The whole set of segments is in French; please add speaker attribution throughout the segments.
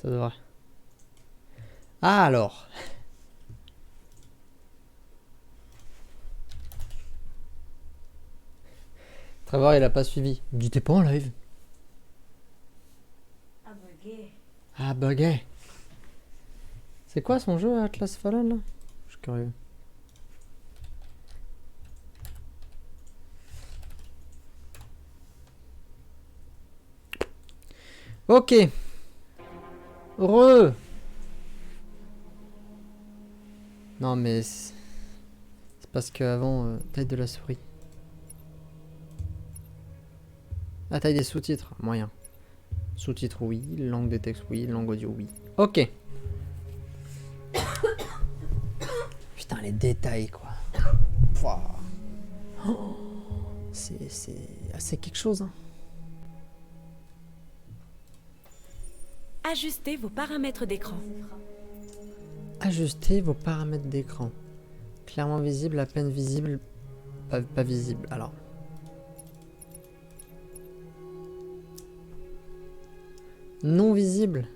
Speaker 1: Ça devrait. Ah alors. Trevor il a pas suivi. Il me dit t'es pas en live.
Speaker 2: Ah bugué.
Speaker 1: Ah bugué. C'est quoi son jeu Atlas Fallen là? Je suis curieux. Ok. Heureux. Non mais c'est parce qu'avant taille de la souris. La taille des sous-titres, moyen. Sous-titres oui, langue des textes oui, langue audio oui. Ok. Putain les détails quoi. Pouah. Oh, c'est quelque chose hein.
Speaker 2: Ajustez vos paramètres d'écran.
Speaker 1: Ajustez vos paramètres d'écran. Clairement visible, à peine visible, pas visible. Alors. Non visible.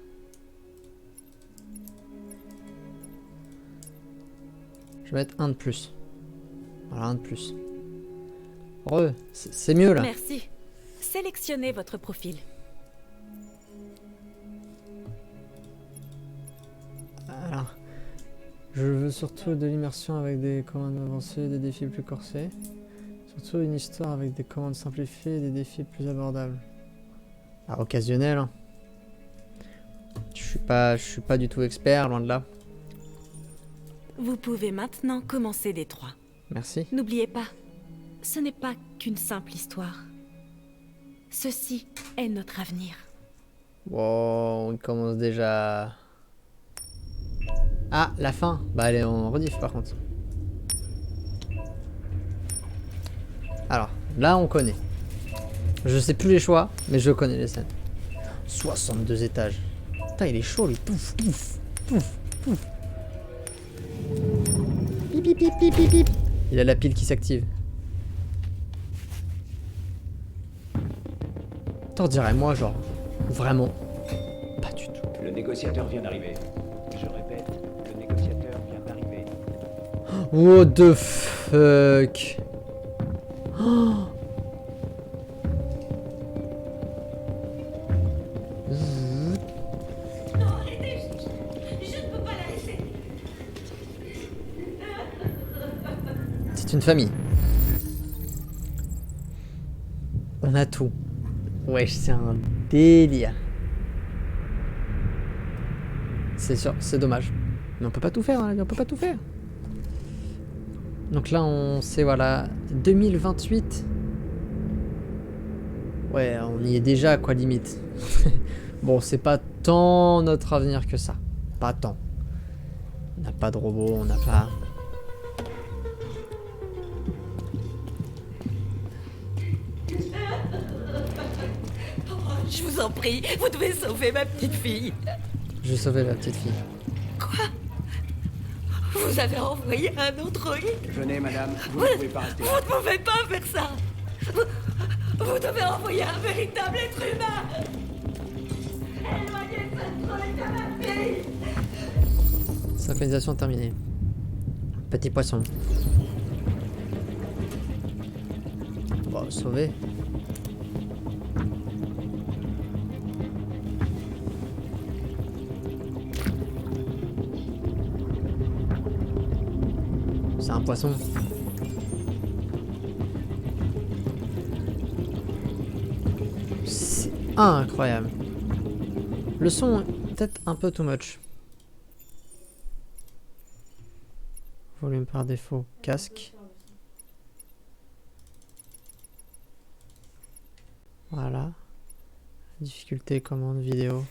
Speaker 1: Je vais mettre un de plus. Voilà, un de plus. C'est mieux là.
Speaker 2: Merci. Sélectionnez votre profil.
Speaker 1: Alors. Je veux surtout de l'immersion avec des commandes avancées, des défis plus corsés. Surtout une histoire avec des commandes simplifiées et des défis plus abordables. Ah, occasionnel. Hein. Je suis pas du tout expert, loin de là.
Speaker 2: Vous pouvez maintenant commencer D3.
Speaker 1: Merci.
Speaker 2: N'oubliez pas, ce n'est pas qu'une simple histoire. Ceci est notre avenir.
Speaker 1: Wow, on commence déjà. Ah, la fin. Bah allez, on rediff par contre. Alors, là on connaît. Je sais plus les choix, mais je connais les scènes. 62 étages. Putain, il est chaud lui. Pouf, pouf, pouf, pouf. Pip, pip, pip, pip, pip, pip. Il a la pile qui s'active. T'en dirais moi, genre. Vraiment. Pas du tout.
Speaker 3: Le négociateur vient d'arriver. Je répète, le négociateur vient d'arriver.
Speaker 1: What the fuck. Oh.
Speaker 2: Non, arrêtez, je ne peux pas la laisser.
Speaker 1: C'est une famille. On a tout. Wesh, c'est un délire. C'est sûr, c'est dommage. Mais on peut pas tout faire, hein, on peut pas tout faire. Donc là, on sait, voilà, 2028. Ouais, on y est déjà, quoi, limite. Bon, c'est pas tant notre avenir que ça. Pas tant. On n'a pas de robot, on n'a pas...
Speaker 2: Je vous en prie, vous devez sauver ma petite fille.
Speaker 1: Je vais sauver la petite fille.
Speaker 2: Quoi? Vous avez envoyé un androïde?
Speaker 3: Venez, madame, vous ne pouvez pas rester là.
Speaker 2: Vous ne pouvez pas faire ça. Vous devez envoyer un véritable être humain. Éloignez cette truc de ma fille.
Speaker 1: Synchronisation terminée. Petit poisson. Bon, sauvé. C'est un poisson. C'est incroyable. Le son est peut-être un peu too much. Volume par défaut, casque. Voilà. Difficulté, commande, vidéo.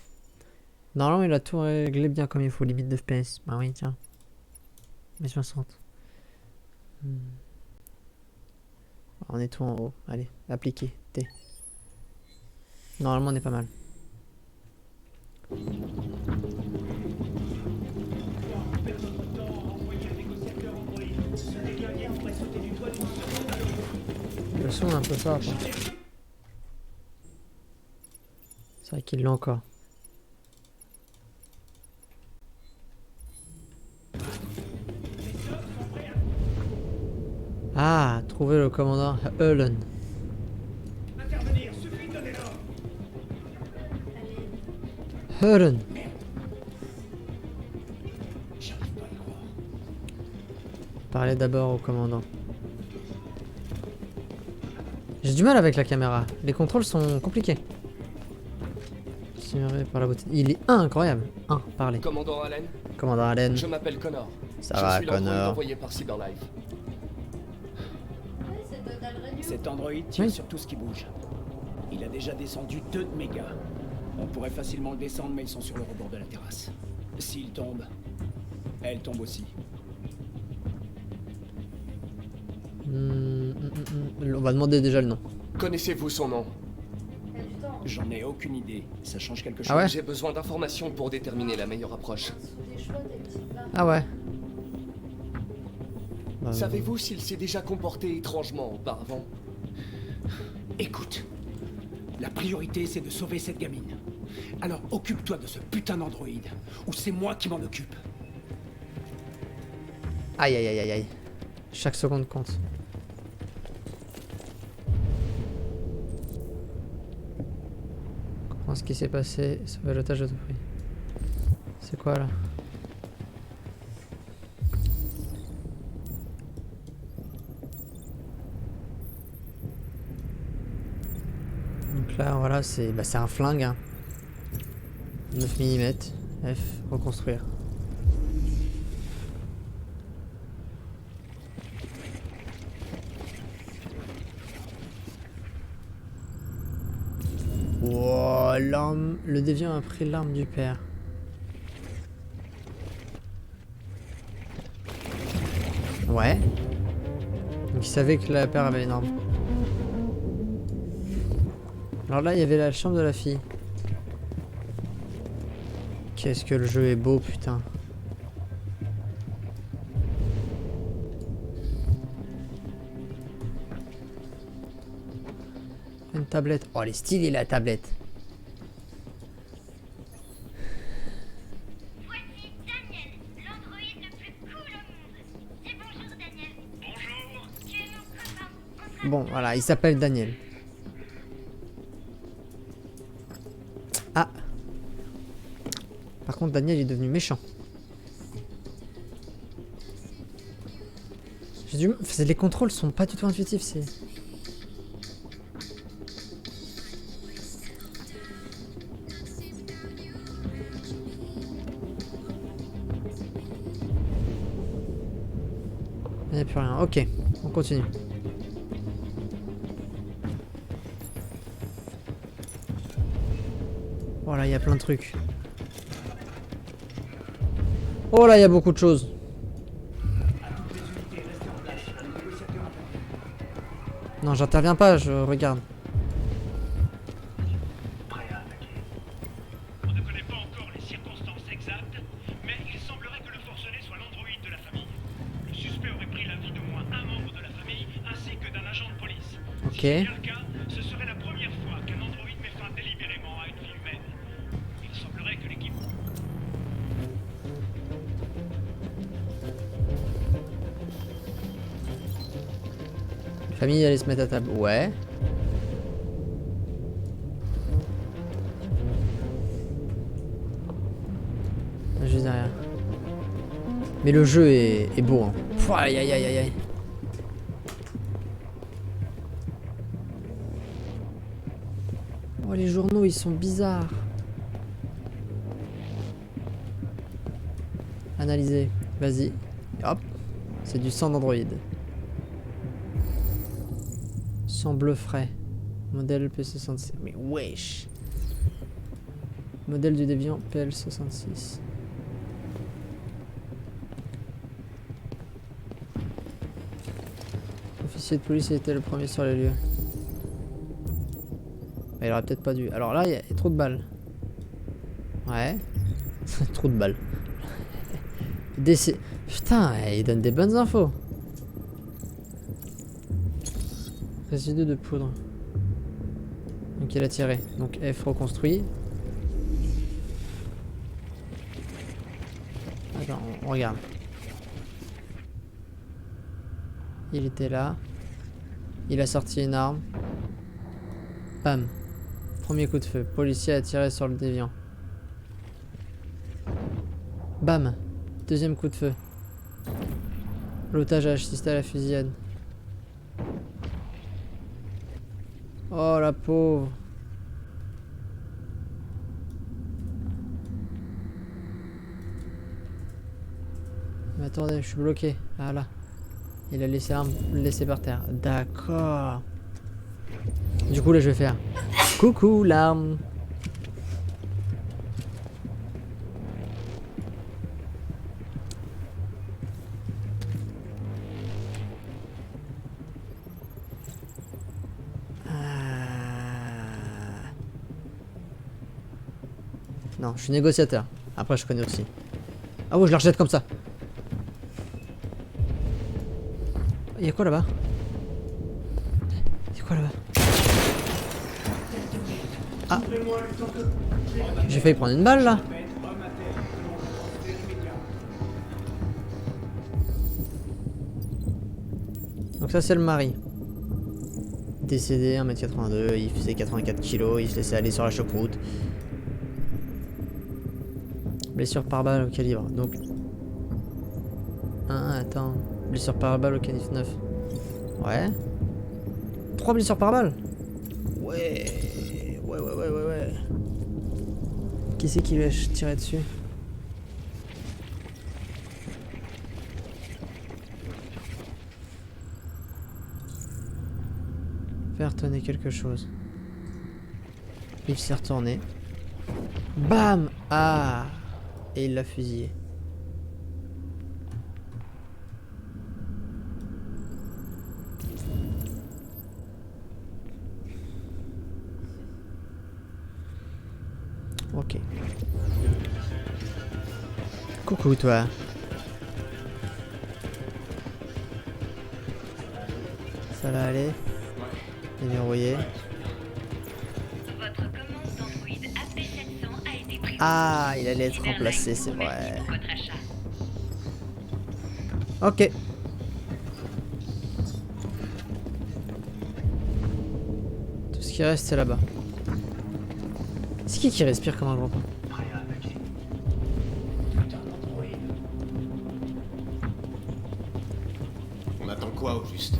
Speaker 1: Normalement, il a tout réglé bien comme il faut. Limite de FPS. Bah oui, tiens. Mais 60. On est tout en haut. Allez, appliquer. T. Normalement, on est pas mal. Le son est un peu fort. C'est vrai qu'il l'a encore. retrouver le commandant Helen.
Speaker 4: Intervenir, suffit de donner l'ordre.
Speaker 1: Helen.
Speaker 4: J'arrive pas à y croire.
Speaker 1: Parlez d'abord au commandant. J'ai du mal avec la caméra. Les contrôles sont compliqués. Simulé par la beauté. Il est incroyable. Parlez.
Speaker 5: Commandant Allen,
Speaker 1: Commandant Allen.
Speaker 5: je m'appelle Connor.
Speaker 1: Ça
Speaker 5: je
Speaker 1: va,
Speaker 5: suis l'androïde
Speaker 1: Connor.
Speaker 5: envoyé par Cyberlife.
Speaker 2: Ouais, c'est Donald Radio.
Speaker 4: Cet androïde tire
Speaker 1: Oui.
Speaker 4: sur tout ce qui bouge. Il a déjà descendu 2 de mes gars. On pourrait facilement le descendre, mais ils sont sur le rebord de la terrasse. S'il tombe, elle tombe aussi.
Speaker 1: On va demander déjà le nom.
Speaker 5: Connaissez-vous son nom?
Speaker 2: T'as du temps.
Speaker 4: J'en ai aucune idée. Ça change quelque chose.
Speaker 1: Ah ouais?
Speaker 5: J'ai besoin d'informations pour déterminer la meilleure approche.
Speaker 2: Sous des choix, tes petits là.
Speaker 1: Ah ouais. Bah,
Speaker 5: Savez-vous s'il s'est déjà comporté étrangement auparavant?
Speaker 4: Écoute, la priorité c'est de sauver cette gamine. Alors occupe-toi de ce putain d'androïde, ou c'est moi qui m'en occupe.
Speaker 1: Aïe aïe aïe aïe aïe. Chaque seconde compte. Comprends ce qui s'est passé. Sauver l'otage de tout prix. C'est quoi là? Donc là voilà c'est un flingue hein. 9 mm. F reconstruire. Wow, l'arme. Le déviant a pris l'arme du père. Ouais. Donc il savait que la père avait une arme. Alors là, il y avait la chambre de la fille. Qu'est-ce que le jeu est beau, putain. Une tablette. Oh, elle est stylée la tablette.
Speaker 6: Voici Daniel, l'androïde le plus cool au monde. Dis bonjour Daniel. Bonjour. Tu es mon copain. On sera
Speaker 1: Bon, voilà, il s'appelle Daniel. Ah. Par contre, Daniel est devenu méchant. Les contrôles sont pas du tout intuitifs, c'est... Il n'y a plus rien. Ok, on continue. Voilà, il y a plein de trucs. Oh là, il y a beaucoup de choses. Non, j'interviens pas, je regarde.
Speaker 7: On ne connaît pas encore les circonstances exactes, mais il semblerait que le forcené soit l'androïde de la famille. Le suspect aurait pris la vie d'au moins un membre de la famille, ainsi que d'un agent de police.
Speaker 1: Ok.
Speaker 7: Si c'est bien le cas, ce serait la première fois qu'un androïde met fin délibérément à une vie humaine. Il semblerait que l'équipe...
Speaker 1: La famille allait se mettre à table. Ouais. Juste derrière. Mais le jeu est beau. Hein. Pouah, aïe aïe aïe aïe aïe. Oh, les journaux, ils sont bizarres. Analyser. Vas-y. Hop. C'est du sang d'androïde. Sang bleu frais. Modèle P66. Mais wesh. Modèle du déviant PL66. Officier de police était le premier sur les lieux. Il aurait peut-être pas dû. Alors là, il y a trop de balles. Ouais. Trop de balles. Décès. Putain, il donne des bonnes infos. Résidu de poudre. Donc il a tiré. Donc F reconstruit. Attends, on regarde. Il était là. Il a sorti une arme. Bam. Premier coup de feu. Policier a tiré sur le déviant. Bam. Deuxième coup de feu. L'otage a assisté à la fusillade. Oh la pauvre. Mais attendez, je suis bloqué. Ah là. Il a laissé l'arme laissée par terre. D'accord. Du coup là je vais faire. Coucou l'arme. Non, je suis négociateur. Après, je connais aussi. Ah ouais, je la rejette comme ça. Il y a quoi là-bas? Il y a quoi là-bas? Ah. J'ai failli prendre une balle là. Donc ça c'est le mari. Décédé, 1m82, il faisait 84 kg, il se laissait aller sur la choucroute. Blessure par balle au calibre, donc... Ah, attends. Blessure par balle au calibre 9. Ouais. 3 blessures par balle. Ouais. Ouais. Qui c'est qui lui a tiré dessus? Faire tonner quelque chose. Il s'est retourné. Bam! Ah! Et il l'a fusillé. Ok. Coucou toi. Ça va aller? Déverrouillé.
Speaker 6: Votre commande d'Android AP700 a été prise.
Speaker 1: Ah, il allait être remplacé, c'est vrai.
Speaker 6: Merci pour votre achat.
Speaker 1: Ok. Tout ce qui reste, c'est là-bas. C'est qui respire comme un gros con?
Speaker 5: On attend quoi au juste?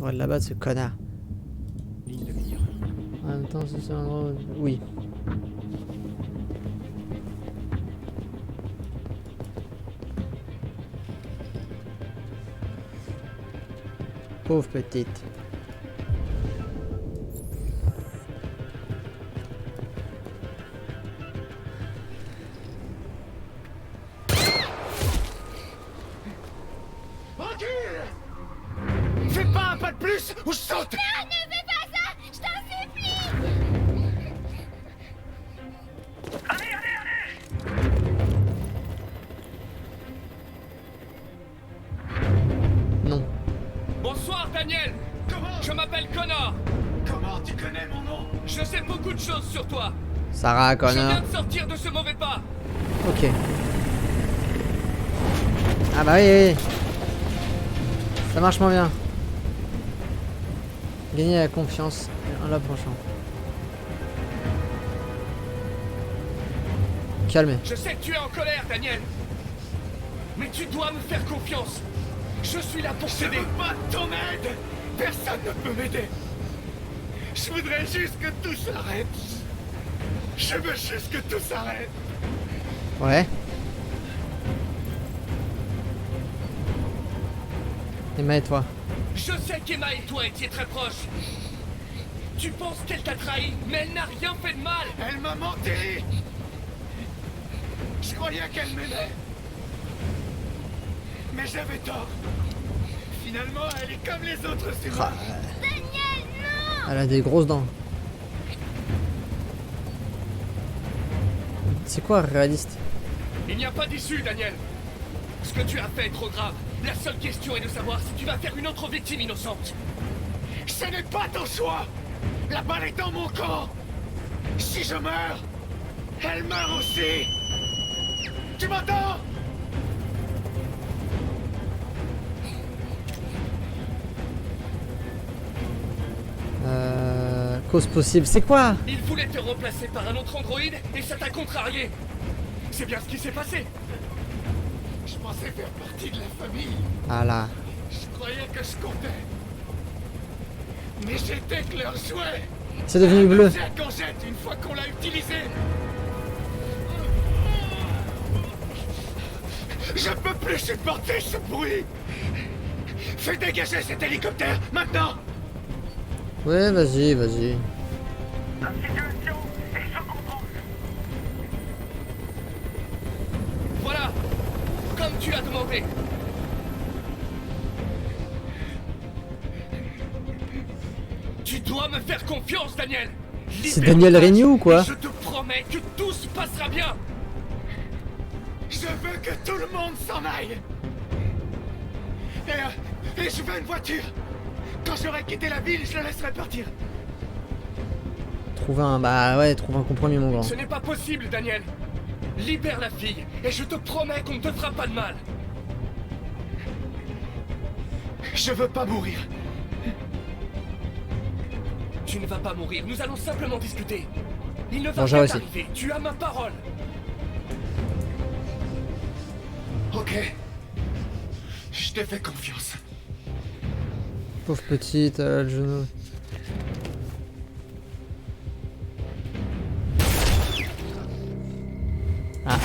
Speaker 1: On va là-bas de ce connard.
Speaker 4: Ligne de mire.
Speaker 1: En même temps, c'est un endroit où... Oui. Pauvre petite.
Speaker 5: Fais pas un pas de plus ou je saute!
Speaker 1: Non.
Speaker 5: Bonsoir Daniel! Comment? Je m'appelle Connor! Comment tu connais mon nom? Je sais beaucoup de choses sur toi!
Speaker 1: Sarah
Speaker 5: Je
Speaker 1: Connor.
Speaker 5: viens de sortir de ce mauvais pas!
Speaker 1: Ok. Ah bah oui. Ça marche moins bien. Gagner la confiance en l'approchant. Calmez.
Speaker 5: Je sais que tu es en colère, Daniel! Mais tu dois me faire confiance! Je suis là pour t'aider! Je veux pas ton aide! Personne ne peut m'aider! Je voudrais juste que tout s'arrête! Je veux juste que tout s'arrête!
Speaker 1: Ouais. Emma et toi.
Speaker 5: Je sais qu'Emma et toi étiez très proches! Tu penses qu'elle t'a trahi, mais elle n'a rien fait de mal! Elle m'a menti! Je croyais qu'elle m'aimait! Mais j'avais tort! Finalement, elle est comme les autres humains!
Speaker 1: Elle a des grosses dents. C'est quoi réaliste?
Speaker 5: Il n'y a pas d'issue, Daniel! Ce que tu as fait est trop grave. La seule question est de savoir si tu vas faire une autre victime innocente. Ce n'est pas ton choix! La balle est dans mon camp! Si je meurs, elle meurt aussi! Tu m'entends?
Speaker 1: Cause possible, c'est quoi?
Speaker 5: Il voulait te remplacer par un autre androïde et ça t'a contrarié. C'est bien ce qui s'est passé. Je pensais faire partie de la famille.
Speaker 1: Ah là.
Speaker 5: Je croyais que je comptais. Mais j'étais que leur jouet.
Speaker 1: C'est devenu bleu.
Speaker 5: C'est qu'on jette une fois qu'on l'a utilisé. Je peux plus supporter ce bruit. Fais dégager cet hélicoptère, maintenant.
Speaker 1: Ouais, vas-y, vas-y.
Speaker 5: Voilà, comme tu as demandé. Tu dois me faire confiance, Daniel.
Speaker 1: C'est Daniel Reignoux ou quoi?
Speaker 5: Je te promets que tout se passera bien. Je veux que tout le monde s'en aille. Et je veux une voiture. Quand j'aurai quitté la ville, je le laisserai partir.
Speaker 1: Trouve un... Bah ouais, trouve un compromis, mon grand.
Speaker 5: Ce n'est pas possible, Daniel. Libère la fille, et je te promets qu'on ne te fera pas de mal. Je veux pas mourir. Tu ne vas pas mourir, nous allons simplement discuter. Il ne va
Speaker 1: Bonjour
Speaker 5: rien
Speaker 1: aussi.
Speaker 5: t'arriver, tu as ma parole. Ok. Je te fais confiance.
Speaker 1: Pauvre petite, le genou. Ah.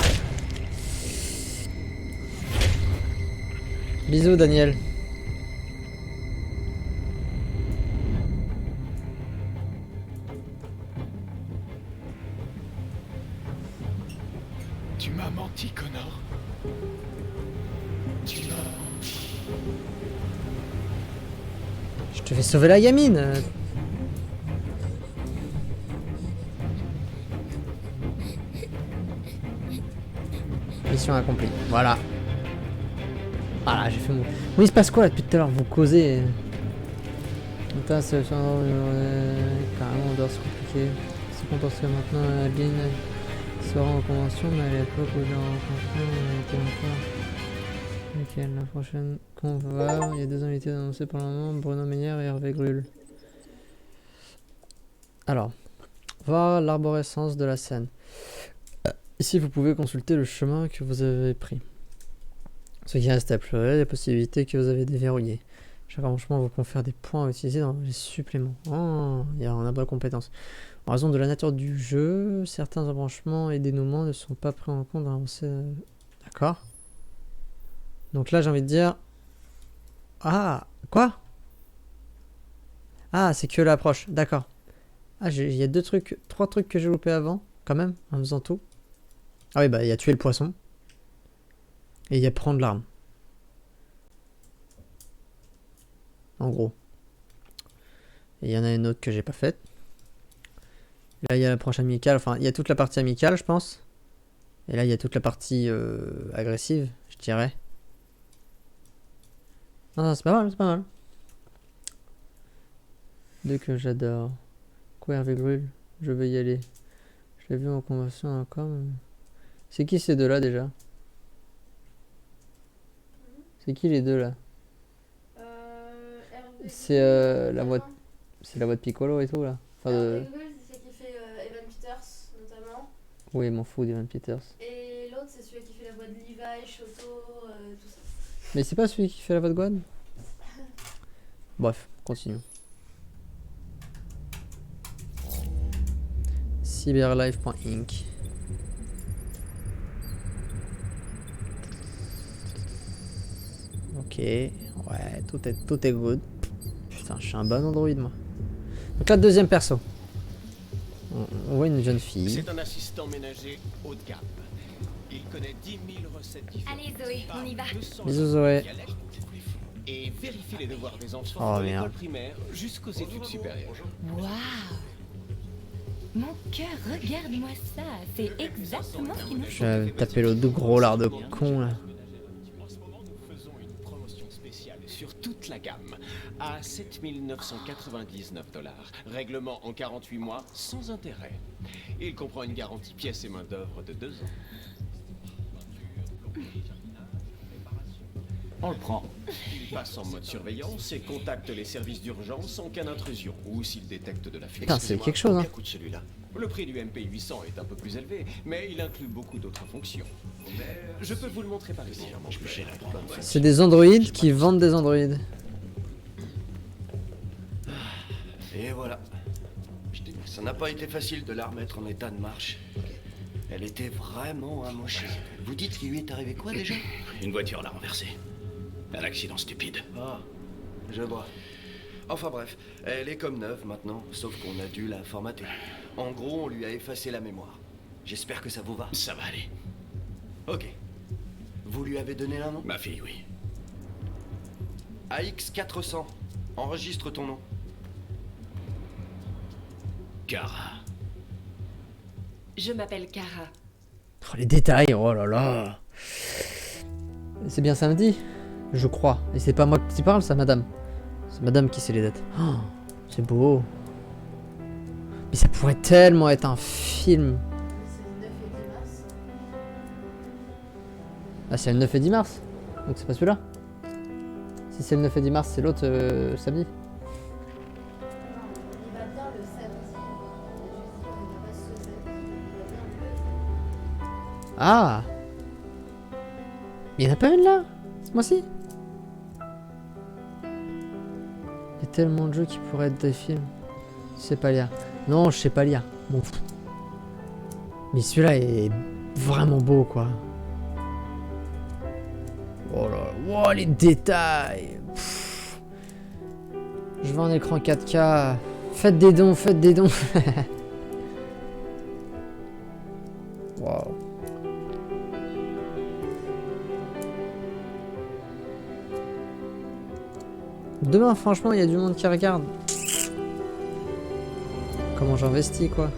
Speaker 1: Bisous, Daniel.
Speaker 5: Tu m'as menti, Connor. Tu m'as...
Speaker 1: Je te fais sauver la gamine. Mission accomplie. Voilà. Voilà, j'ai fait mon... Oui, il se passe quoi là depuis tout à l'heure? Vous causez. Putain, c'est carrément on doit se compliquer. C'est potentiel maintenant Adeline sera en convention, mais à l'époque où j'ai rencontré, on était encore. Nickel, la prochaine qu'on va voir, il y a deux invités annoncés pour le moment, Bruno Meyer et Hervé Grull. Alors, voir l'arborescence de la scène. Ici, vous pouvez consulter le chemin que vous avez pris. Ce qui reste à pleurer, les possibilités que vous avez déverrouillées. Chaque embranchement vous confère des points à utiliser dans les suppléments. Oh, il y a un arbre de compétences. En raison de la nature du jeu, certains embranchements et dénouements ne sont pas pris en compte dans l'avancée. D'accord. Donc là, j'ai envie de dire... Ah, quoi? Ah, c'est que l'approche. D'accord. Ah, il y a trois trucs que j'ai loupé avant, quand même, en faisant tout. Ah oui, bah, il y a tuer le poisson. Et il y a prendre l'arme. En gros. Et il y en a une autre que j'ai pas faite. Là, il y a l'approche amicale. Enfin, il y a toute la partie amicale, je pense. Et là, il y a toute la partie agressive, je dirais. Non, c'est pas mal, c'est pas mal. Deux que j'adore. Quoi, Hervé Grull? Je vais y aller. Je l'ai vu en convention encore. Mais... C'est qui ces deux-là déjà? C'est qui les deux là? C'est la voix de... C'est la voix de Piccolo et tout là. Enfin, de...
Speaker 8: c'est celui qui fait Evan Peters notamment.
Speaker 1: Oui, m'en fous d'Evan Peters.
Speaker 8: Et l'autre c'est celui qui fait la voix de Levi, Shoto, tout ça.
Speaker 1: Mais c'est pas celui qui fait la voix de Gwen? Bref, continue. Cyberlife.inc. Ok, ouais, tout est good. Putain, je suis un bon android moi. Donc là, deuxième perso. On voit une jeune fille.
Speaker 9: C'est un assistant ménager haut de gamme. Il connaît 10 000 recettes différentes.
Speaker 2: Allez Zoé, on y va.
Speaker 1: Bisous Zoé.
Speaker 9: Et vérifie les devoirs des enfants
Speaker 1: Oh,
Speaker 9: de
Speaker 1: merde.
Speaker 9: l'école primaire jusqu'aux études supérieures.
Speaker 2: Waouh. Mon cœur, regarde-moi ça. C'est exactement ce qu'il nous faut.
Speaker 1: Je vais taper le deux gros lard de con là.
Speaker 9: En ce moment, nous faisons une promotion spéciale sur toute la gamme à 7 999 $. Règlement en 48 mois sans intérêt. Il comprend une garantie pièces et main-d'œuvre de 2 ans.
Speaker 4: On le prend.
Speaker 9: Il passe en mode surveillance et contacte les services d'urgence en cas d'intrusion ou s'il détecte de la fuite.
Speaker 1: Putain, c'est quelque chose, hein.
Speaker 9: Combien coûte celui-là? Le prix du MP800 est un peu plus élevé, mais il inclut beaucoup d'autres fonctions. Je peux vous le montrer par ici.
Speaker 1: C'est des androïdes qui vendent des androïdes.
Speaker 10: Et voilà. Ça n'a pas été facile de la remettre en état de marche. Elle était vraiment amochée. Vous dites qu'il lui est arrivé quoi déjà?
Speaker 4: Une voiture l'a renversée. Un accident stupide.
Speaker 10: Ah, je vois. Enfin bref, elle est comme neuve maintenant, sauf qu'on a dû la formater. En gros, on lui a effacé la mémoire. J'espère que ça vous va.
Speaker 4: Ça va aller.
Speaker 10: Ok. Vous lui avez donné un nom?
Speaker 4: Ma fille, oui.
Speaker 10: AX400. Enregistre ton nom.
Speaker 4: Kara.
Speaker 2: Je m'appelle Kara.
Speaker 1: Oh, les détails, oh là là. C'est bien samedi, je crois. Et c'est pas moi qui parle, ça, madame. C'est madame qui sait les dates. Oh, c'est beau. Mais ça pourrait tellement être un film.
Speaker 8: C'est le 9 et 10 mars.
Speaker 1: Ah, c'est le 9 et 10 mars. Donc c'est pas celui-là. Si c'est le 9 et 10 mars, c'est l'autre samedi.
Speaker 8: Il va bien le samedi. Il va pas ce samedi. Il va bien le...
Speaker 1: Ah. Mais il y en a pas une là, ce mois-ci. Il y a tellement de jeux qui pourraient être des films. Je sais pas lire. Non, je sais pas lire. Bon. Mais celui-là est vraiment beau, quoi. Oh là, wow, les détails. Pff. Je veux un écran 4K. Faites des dons, faites des dons. Wow. Demain, franchement, il y a du monde qui regarde. Comment j'investis, quoi.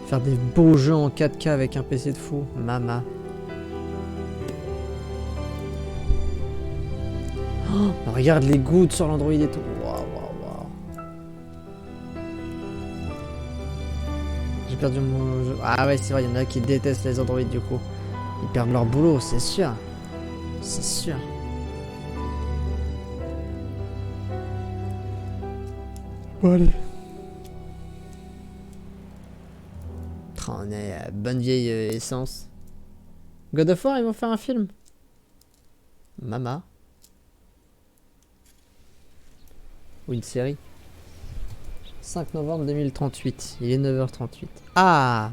Speaker 1: Faire des beaux jeux en 4K avec un PC de fou. Mama. Oh, regarde les gouttes sur l'Android et tout. Waouh, waouh, waouh. J'ai perdu mon jeu. Ah ouais, c'est vrai, il y en a qui détestent les Android du coup. Ils perdent leur boulot, c'est sûr. C'est sûr. Bon, allez. On est à bonne vieille essence. God of War, ils vont faire un film. Mama. Ou une série. 5 novembre 2038. Il est 9h38. Ah!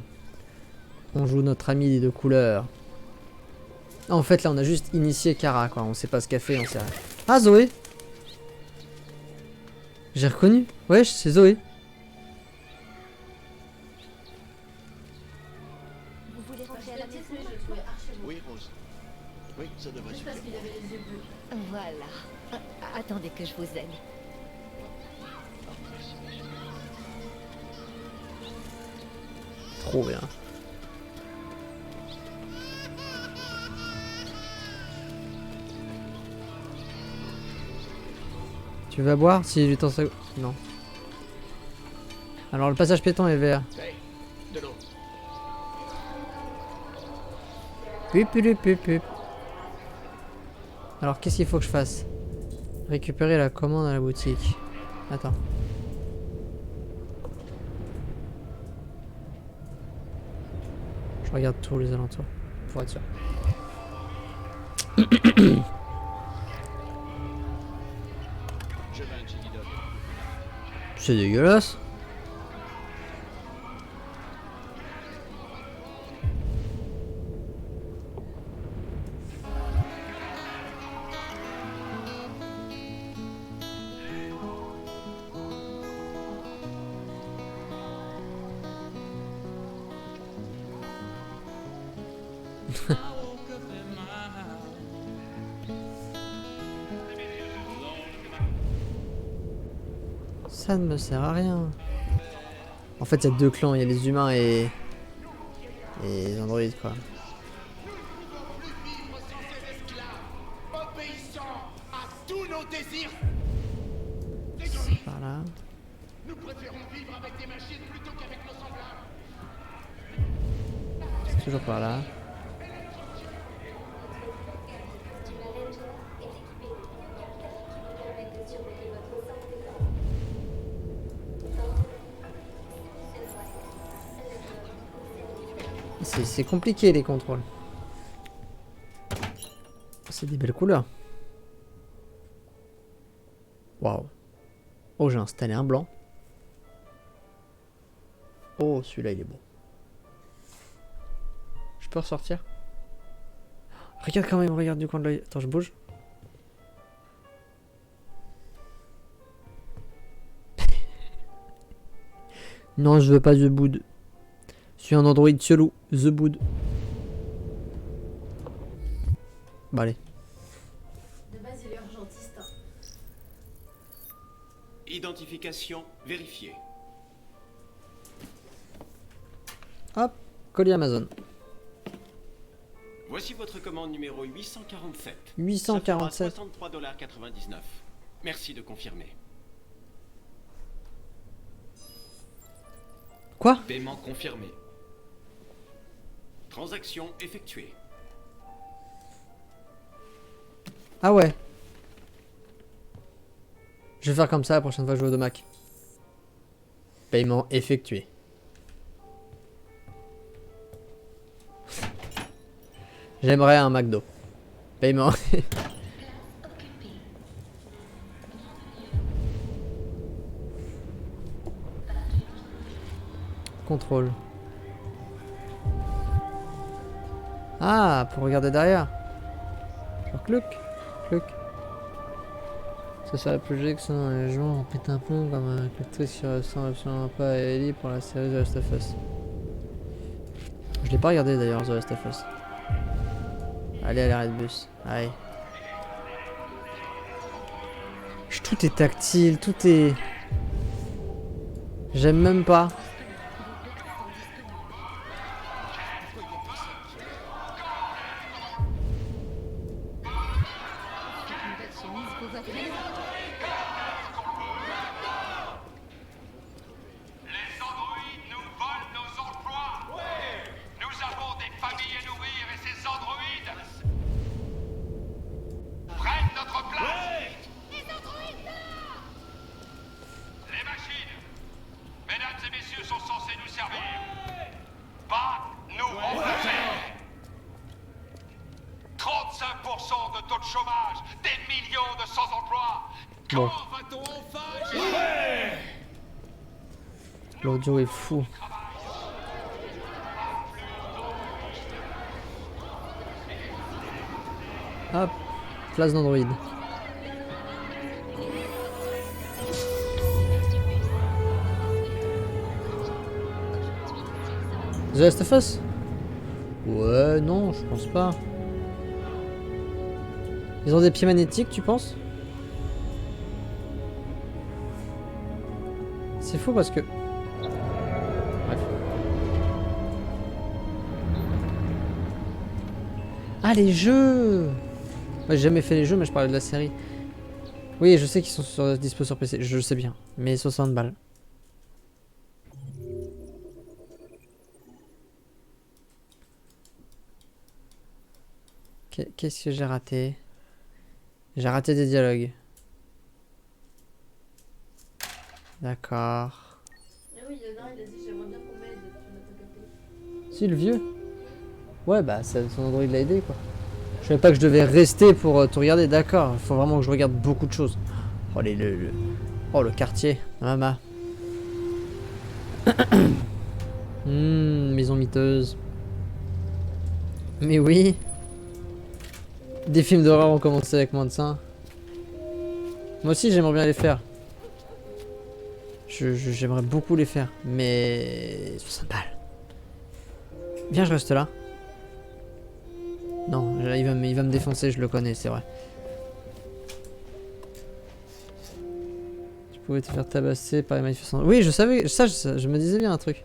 Speaker 1: On joue notre ami des deux couleurs. Ah, en fait, là, on a juste initié Kara, quoi. On sait pas ce qu'elle fait, on sait rien. Ah, Zoé! J'ai reconnu. Ouais, c'est Zoé.
Speaker 6: Vous voulez rentrer à
Speaker 8: Je
Speaker 6: la
Speaker 8: l'ai
Speaker 6: maison?
Speaker 8: testé, je le trouvais archi bon.
Speaker 10: Oui, Rose. Oui, ça devrait
Speaker 8: Juste
Speaker 10: suffire.
Speaker 8: parce qu'il avait les yeux bleus.
Speaker 6: Voilà. Attendez que je vous aide.
Speaker 1: Trop bien. Tu vas boire si je t'en sais. Non. Alors le passage piéton est vert.
Speaker 9: Hey, de l'eau.
Speaker 1: Pup, pup, pup, pup. Alors qu'est-ce qu'il faut que je fasse? Récupérer la commande à la boutique. Attends. Je regarde tous les alentours pour être sûr. C'est dégueulasse. Ça ne me sert à rien. En fait, il y a deux clans, il y a les humains et les androïdes, quoi.
Speaker 5: Obéissant à tous nos désirs.
Speaker 1: C'est par là.
Speaker 5: Nous préférons vivre avec des machines plutôt qu'avec nos semblables.
Speaker 1: C'est toujours par là. C'est compliqué les contrôles. C'est des belles couleurs. Waouh. Oh, j'ai installé un blanc. Oh, celui-là, il est beau. Je peux ressortir? Regarde quand même, regarde du coin de l'œil. Attends, je bouge. Non, je veux pas The Bood. Je suis un Android chelou. The Bood. Bah allez.
Speaker 8: De base, il est urgentiste.
Speaker 9: Identification vérifiée.
Speaker 1: Hop, colis Amazon.
Speaker 9: Voici votre commande numéro 847.
Speaker 1: 847.
Speaker 9: 63,99 $. Merci de confirmer.
Speaker 1: Quoi?
Speaker 9: Paiement confirmé. Transaction effectuée.
Speaker 1: Ah ouais. Je vais faire comme ça la prochaine fois que je joue au Mac. Paiement effectué. J'aimerais un McDo. Paiement. Contrôle. Ah, pour regarder derrière. Genre clouc, clouc. Ça serait plus logique ça dans les gens on pète un plomb comme l'actrice qui ressemble absolument pas à Ellie pour la série The Last of Us. Je l'ai pas regardé d'ailleurs The Last of Us. Allez à l'arrêt de bus. Allez. Tout est tactile, tout est... J'aime même pas. Bon. L'audio est fou. Hop, place d'Android. The Last of Us? Ouais, non, je pense pas. Ils ont des pieds magnétiques, tu penses? C'est faux parce que... Bref. Ah, les jeux! Ouais, j'ai jamais fait les jeux, mais je parlais de la série. Oui, je sais qu'ils sont dispo sur PC, je sais bien. Mais 60 balles. Qu'est-ce que j'ai raté? J'ai raté des dialogues. D'accord.
Speaker 8: Ah oui, il y en a un, il a dit j'aimerais bien qu'on m'aide, tu m'as tapé.
Speaker 1: Si, le vieux? Ouais, bah son Android l'a aidé quoi. Je savais pas que je devais rester pour tout regarder, d'accord. Il faut vraiment que je regarde beaucoup de choses. Oh, le quartier, maman. Maison miteuse. Mais oui. Des films d'horreur ont commencé avec moins de ça. Moi aussi j'aimerais bien les faire. J'aimerais beaucoup les faire. Mais 60 balles. Viens, je reste là. Non, là, il va me défoncer, je le connais, c'est vrai. Tu pouvais te faire tabasser par les manifestants. Oui, je savais, je me disais bien un truc.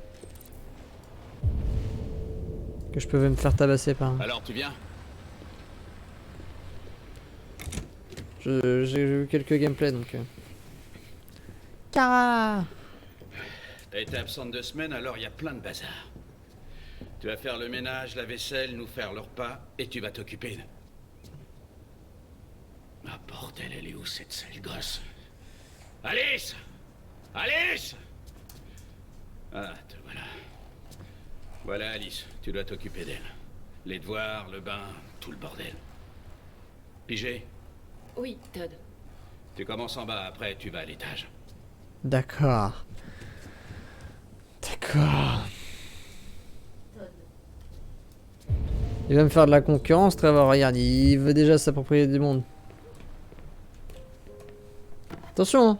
Speaker 1: Que je pouvais me faire tabasser par...
Speaker 4: Alors, tu viens?
Speaker 1: J'ai eu quelques gameplays donc... Kara!
Speaker 11: T'as été absente 2 semaines, alors il y a plein de bazar. Tu vas faire le ménage, la vaisselle, nous faire le repas, et tu vas t'occuper de... Ah bordel, elle est où cette sale gosse? Alice! Alice! Ah, te voilà. Voilà, Alice, tu dois t'occuper d'elle. Les devoirs, le bain, tout le bordel. Pigé,
Speaker 2: Oui, Todd.
Speaker 11: tu commences en bas, après tu vas à l'étage.
Speaker 1: D'accord. D'accord.
Speaker 8: Todd.
Speaker 1: Il va me faire de la concurrence, Trevor. Regarde, il veut déjà s'approprier du monde. Attention, hein.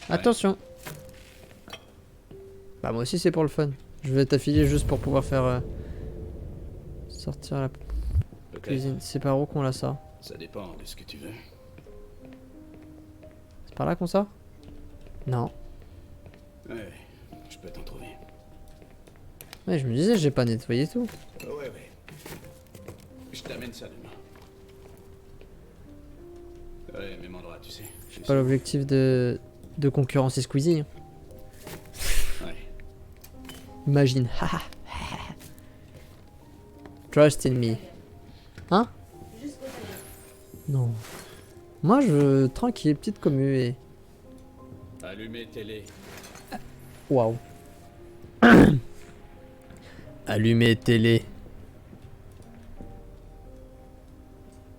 Speaker 1: Attention. Bah moi aussi c'est pour le fun. Je vais t'affilier juste pour pouvoir faire sortir la cuisine. C'est par où qu'on la sort?
Speaker 11: Ça dépend de ce que tu veux.
Speaker 1: C'est par là qu'on sort? Non.
Speaker 11: Ouais, je peux t'en trouver.
Speaker 1: Ouais, je me disais, j'ai pas nettoyé tout.
Speaker 11: Ouais. Je t'amène ça demain. Ouais, même endroit, tu sais.
Speaker 1: J'ai pas l'objectif de concurrencer Squeezie. Hein.
Speaker 11: Ouais.
Speaker 1: Imagine. Trust in me. Hein?
Speaker 8: Juste côté.
Speaker 1: Non. Moi, je veux tranquille, petite commu et...
Speaker 11: Allumer télé.
Speaker 1: Waouh. Allumer télé.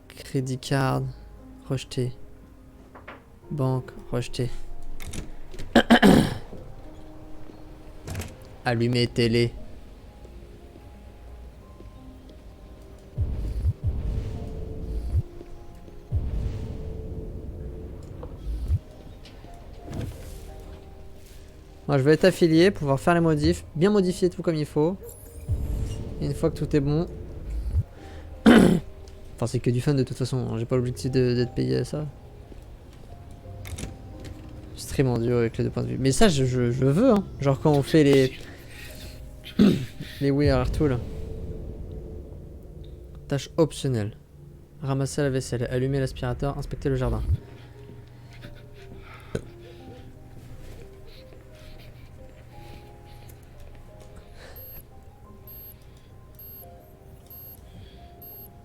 Speaker 1: Crédit card. Rejeté. Banque. Rejeté. Allumer télé. Moi je vais être affilié, pouvoir faire les modifs, bien modifier tout comme il faut. Et une fois que tout est bon. Enfin c'est que du fun de toute façon, hein. J'ai pas l'objectif d'être payé à ça. Stream en duo avec les deux points de vue. Mais ça je veux hein. Genre quand on fait les... les We Are Tool. Tâche optionnelle. Ramasser la vaisselle, allumer l'aspirateur, inspecter le jardin.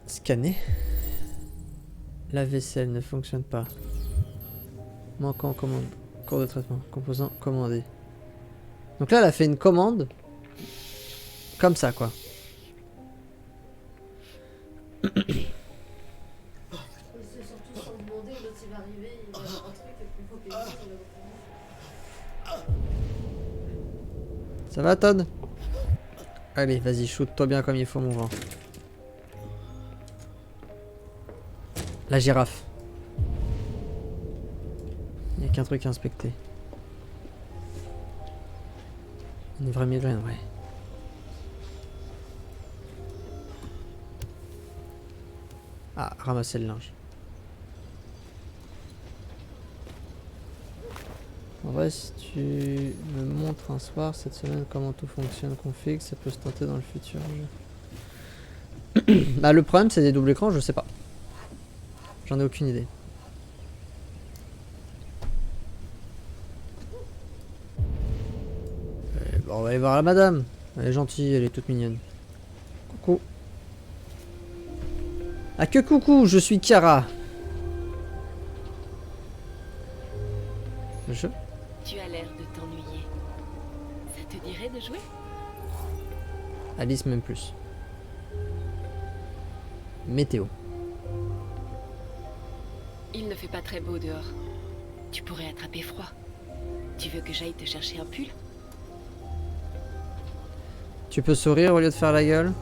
Speaker 1: Scanner. La vaisselle ne fonctionne pas. Manquant commande. Cours de traitement. Composant commandé. Donc là, elle a fait une commande. Comme ça, quoi.
Speaker 8: C'est surtout sans demander, l'autre il va arriver, il va avoir un truc et puis il faut qu'il sur le retourner.
Speaker 1: Ça va, Todd? Allez, vas-y, shoot-toi bien comme il faut, mon grand. La girafe. Il n'y a qu'un truc à inspecter. Une vraie migraine, ouais. Ah, ramasser le linge. En vrai, si tu me montres un soir cette semaine comment tout fonctionne, config, ça peut se tenter dans le futur. Bah, le problème, c'est des doubles écrans, je sais pas. J'en ai aucune idée. Bon, on va aller voir la madame. Elle est gentille, elle est toute mignonne. Coucou. Ah que coucou, je suis Chiara. Je...
Speaker 2: Tu as l'air de t'ennuyer. Ça te dirait de jouer?
Speaker 1: Alice même plus. Météo.
Speaker 2: Il ne fait pas très beau dehors. Tu pourrais attraper froid. Tu veux que j'aille te chercher un pull?
Speaker 1: Tu peux sourire au lieu de faire la gueule?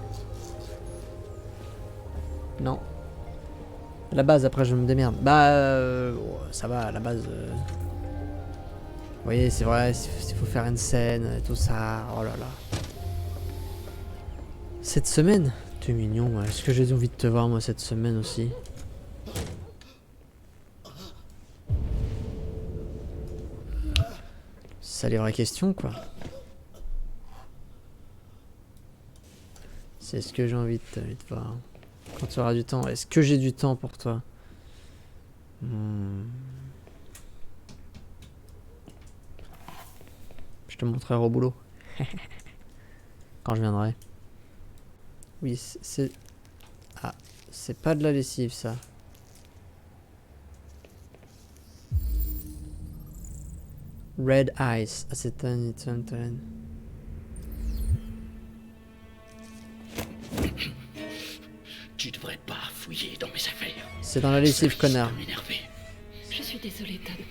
Speaker 1: Non. À la base, après je me démerde. Bah, ça va, à la base. Vous voyez, c'est vrai, il faut faire une scène et tout ça. Oh là là. Cette semaine? T'es mignon, est-ce que j'ai envie de te voir moi cette semaine aussi? C'est ça les vraies questions, quoi. C'est ce que j'ai envie de te voir. Quand tu auras du temps. Est-ce que j'ai du temps pour toi? Je te montrerai au boulot. Quand je viendrai. Oui, c'est... Ah, c'est pas de la lessive, ça. Red Eyes, acétylène.
Speaker 11: Tu devrais pas fouiller dans mes affaires.
Speaker 1: C'est dans la lessive, connard.
Speaker 11: M'énerver.
Speaker 2: Je suis désolée, Todd.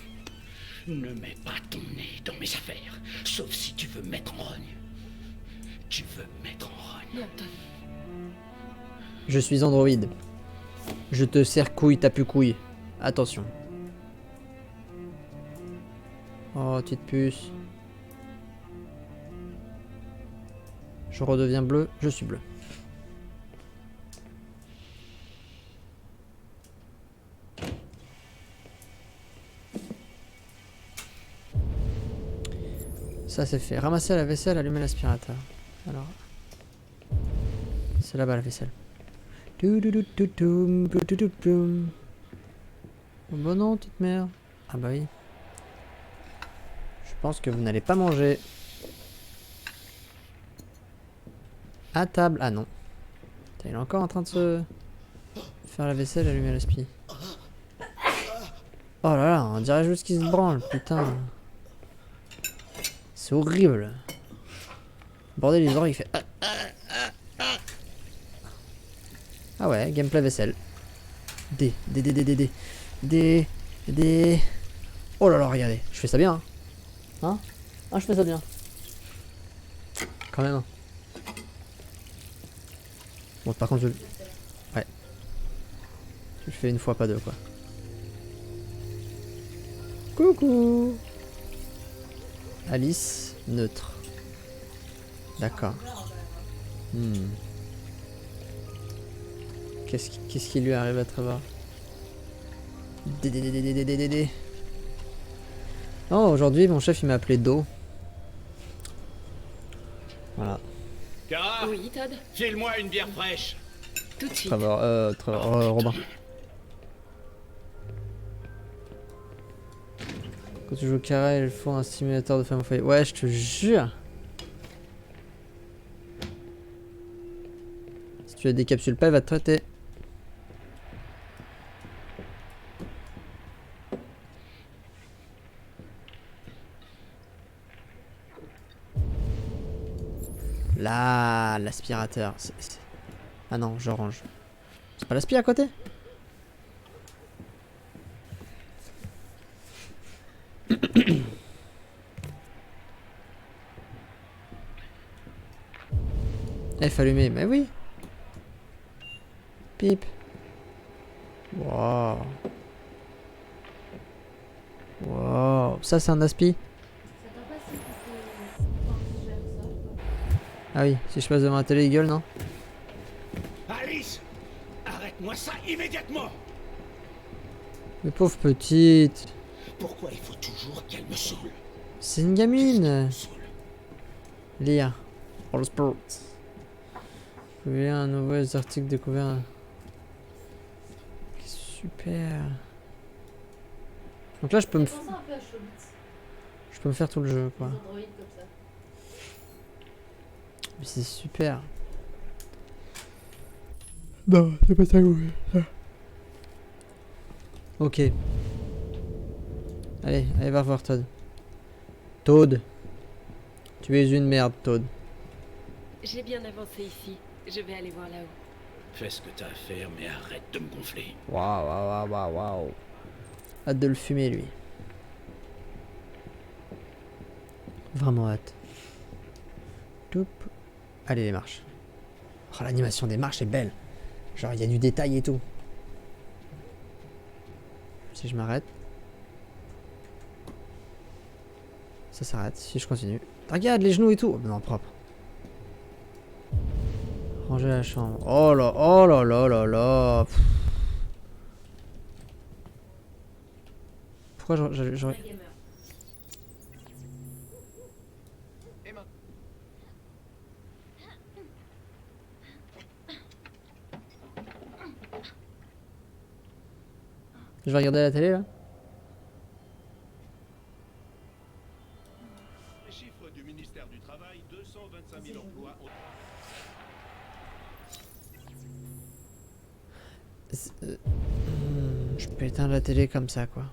Speaker 11: Ne mets pas ton nez dans mes affaires, sauf si tu veux me mettre en rogne. Tu veux me mettre en rogne.
Speaker 2: Non, Todd.
Speaker 1: Je suis androïde. Je te serre couille, t'as plus couille. Attention. Oh, petite puce. Je redeviens bleu, je suis bleu. Ça c'est fait. Ramasser la vaisselle, allumer l'aspirateur. Alors. C'est là-bas la vaisselle. Oh bah non, petite mère. Ah bah oui. Je pense que vous n'allez pas manger. À table. Ah non. Putain, il est encore en train de se faire la vaisselle, allumer l'aspi. Oh là là, on dirait juste qu'il se branle, putain. C'est horrible. Bordel, les oreilles, il fait... Ah ouais, gameplay vaisselle. D. Oh là là, regardez. Je fais ça bien. Hein? Ah, je fais ça bien. Quand même. Bon, par contre, je... Ouais. Je le fais une fois, pas deux, quoi. Coucou. Alice, neutre. D'accord. Qu'est-ce qui lui arrive à travers? Oh, aujourd'hui, mon chef, il m'a appelé Do. Voilà.
Speaker 11: Kara,
Speaker 2: Oui, Todd.
Speaker 11: file-moi une bière fraîche.
Speaker 2: Tout de suite.
Speaker 1: Robin. Quand tu joues Kara, il faut un stimulateur de femme au foyer. Ouais, je te jure. Si tu la décapsules pas, elle va te traiter. Là, l'aspirateur. Ah non, je range. C'est pas l'aspi à côté? F allumé, mais oui. Pip. Wow. Wow. Ça c'est un aspi. Ah oui, si je passe devant la télé, il gueule, non?
Speaker 5: Alice, arrête-moi ça immédiatement.
Speaker 1: Mais pauvre petite.
Speaker 5: Pourquoi il faut toujours qu'elle me saoule?
Speaker 1: C'est une gamine. Lire. All sports. Vous voyez un nouveau article découvert. Super. Donc là, je peux me faire tout le jeu, quoi. Mais c'est super. Non, c'est pas ça. Ok. Allez, va revoir Todd. Todd. Tu es une merde, Todd.
Speaker 2: J'ai bien avancé ici. Je vais aller voir là-haut.
Speaker 11: Fais ce que t'as à faire, mais arrête de me gonfler.
Speaker 1: Waouh. Hâte de le fumer, lui. Vraiment hâte. Toup. Allez, les marches. Oh, l'animation des marches est belle. Genre, il y a du détail et tout. Si je m'arrête. Ça s'arrête. Si je continue. Regarde les genoux et tout. Oh, non, propre. Ranger la chambre. Oh là là. Pff. Pourquoi j'aurais... Je vais regarder la télé là.
Speaker 7: Les chiffres du ministère du Travail, 225 000 emplois ont...
Speaker 1: Je peux éteindre la télé comme ça, quoi.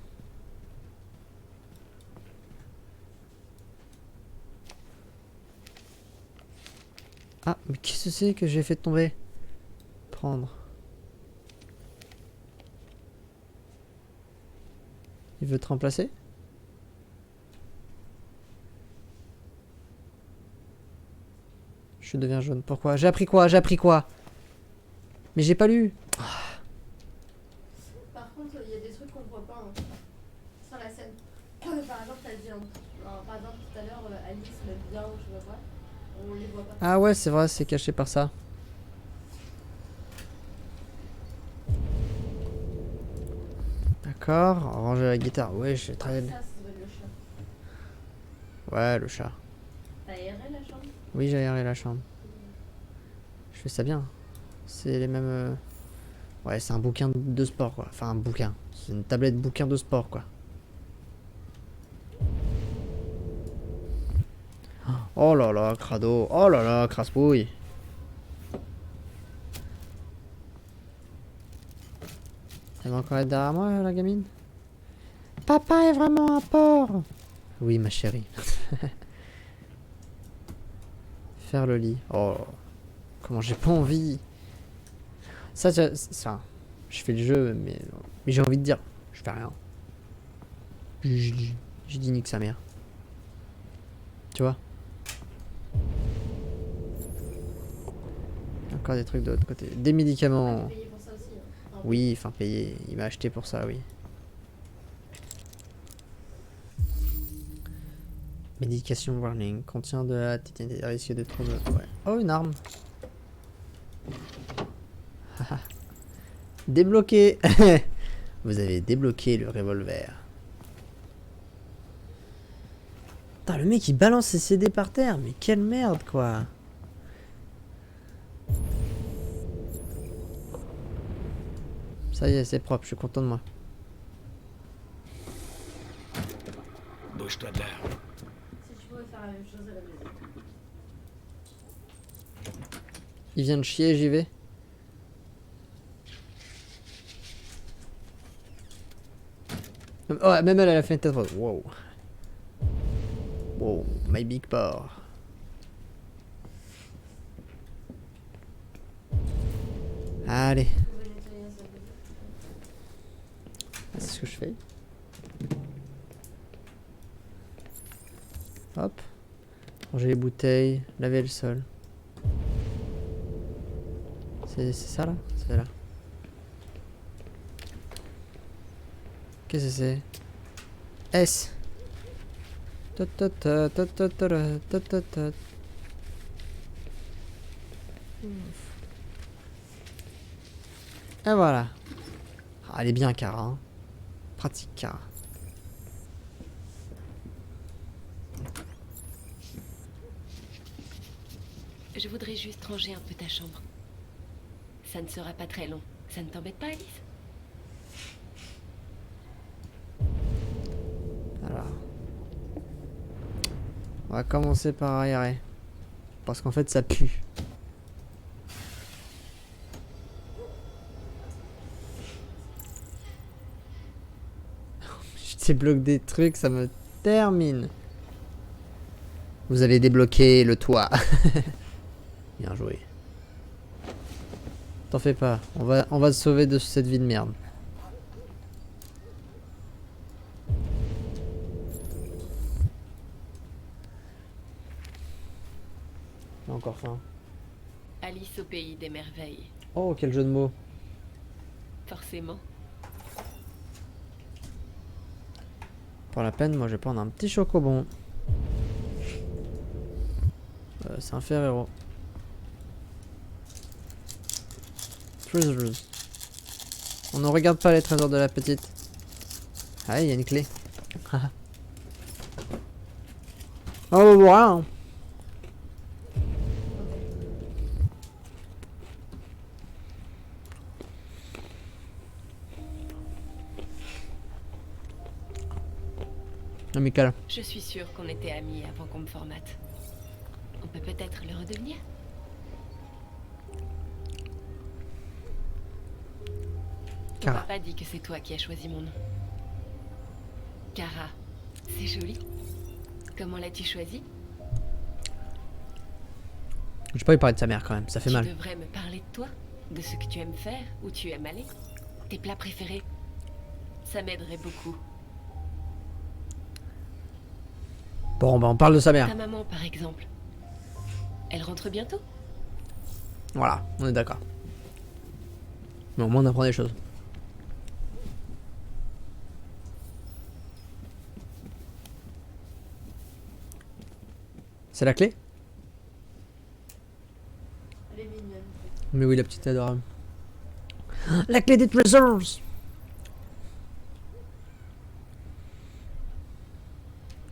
Speaker 1: Ah, mais qu'est-ce que c'est que j'ai fait tomber? Prendre. Il veut te remplacer? Je deviens jaune. Pourquoi? J'ai appris quoi? J'ai appris quoi? Mais j'ai pas lu.
Speaker 8: Par contre, il y a des trucs qu'on voit pas hein, sur la scène. Par exemple, t'as dit, par exemple, tout à l'heure, Alice, le bien ou je sais pas quoi, on les voit pas.
Speaker 1: Ah ouais, c'est vrai, c'est caché par ça. D'accord, ranger la guitare. Ouais, j'ai très...
Speaker 8: Ça, ça doit être le chat.
Speaker 1: Ouais, le chat.
Speaker 8: T'as aéré la chambre?
Speaker 1: Oui, j'ai aéré la chambre. Je fais ça bien. C'est les mêmes... Ouais, c'est un bouquin de sport, quoi. Enfin, un bouquin. C'est une tablette bouquin de sport, quoi. Oh là là, crado. Oh là là, crasse-pouille. Elle va encore être derrière moi, la gamine? Papa est vraiment un porc. Oui, ma chérie. Faire le lit. Oh, comment j'ai pas envie. Ça, je fais le jeu, mais j'ai envie de dire, je fais rien. J'ai dit nique sa mère. Tu vois? Encore des trucs de l'autre côté. Des médicaments.
Speaker 8: Payé pour ça aussi. Hein. Enfin,
Speaker 1: Oui, enfin payé. Il m'a acheté pour ça, oui. Médication warning. Contient de la tétine, risque de trouble. Ouais. Oh, une arme. Débloqué. Vous avez débloqué le revolver. Putain, le mec il balance ses CD par terre. Mais quelle merde, quoi. Ça y est, c'est propre, je suis content de moi.
Speaker 4: Bouge-toi de là.
Speaker 8: si tu pouvais faire la même chose à la maison.
Speaker 1: Il vient de chier, j'y vais. Oh, même elle a fait une tête. Wow. Wow, my big paw. Allez.
Speaker 8: Tu pouvais nettoyer la salle de bain.
Speaker 1: C'est ce que je fais. Hop. Ranger les bouteilles, laver le sol. C'est ça là? C'est là. Qu'est-ce que c'est? S. Et voilà. Ah, elle est bien, Kara. Hein. Pratique, Kara.
Speaker 2: Je voudrais juste ranger un peu ta chambre. Ça ne sera pas très long. Ça ne t'embête pas, Alice?
Speaker 1: Alors. On va commencer par aérer. Parce qu'en fait, ça pue. Je débloque des trucs, ça me termine. Vous avez débloqué le toit. Bien joué. T'en fais pas, on va te sauver de cette vie de merde. J'ai encore faim.
Speaker 2: Alice au pays des merveilles.
Speaker 1: Oh, quel jeu de mots.
Speaker 2: Forcément.
Speaker 1: Pour la peine, moi je vais prendre un petit chocobon. C'est un Ferrero. Treasures. On ne regarde pas les trésors de la petite. Ah, il y a une clé. Oh, voilà. Amical.
Speaker 2: Je suis sûre qu'on était amis avant qu'on me formate. On peut peut-être le redevenir? Ton
Speaker 1: Kara.
Speaker 2: papa dit que c'est toi qui as choisi mon nom. Kara, c'est joli. Comment l'as-tu choisi?
Speaker 1: J'ai pas eu parler de sa mère quand même, ça fait mal.
Speaker 2: Tu devrais me parler de toi, de ce que tu aimes faire, où tu aimes aller, tes plats préférés. Ça m'aiderait beaucoup.
Speaker 1: Bon, bah on parle de sa mère.
Speaker 2: Ta maman, par exemple. Elle rentre bientôt?
Speaker 1: Voilà, on est d'accord. Mais au moins on apprend des choses. C'est la clé?
Speaker 8: Elle est mignonne.
Speaker 1: Mais oui, la petite est adorable. La clé des treasures!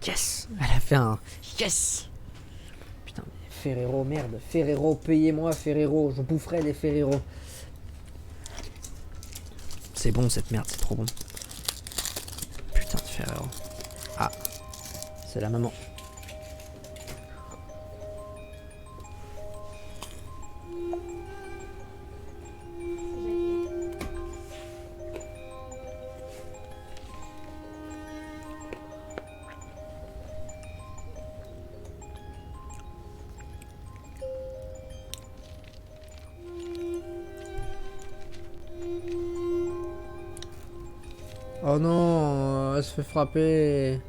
Speaker 1: Yes! Elle a fait un yes! Putain, mais Ferrero, merde. Ferrero, payez-moi Ferrero. Je boufferai des Ferrero. C'est bon cette merde, c'est trop bon. Putain de Ferrero. Ah, c'est la maman. Oh non, elle se fait frapper.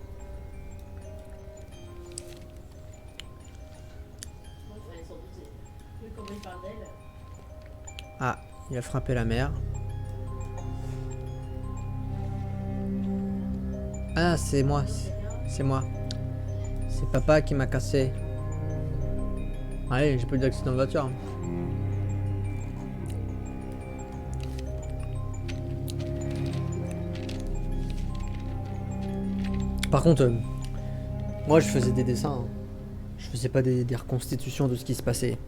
Speaker 8: Bon, il fallait s'en douter. Vu comment il parle d'elle.
Speaker 1: Ah, il a frappé la mère. Ah, c'est moi. C'est moi. C'est papa qui m'a cassé. Allez, j'ai pas eu d'accident de voiture. Par contre, moi je faisais des dessins. Hein. Je faisais pas des reconstitutions de ce qui se passait.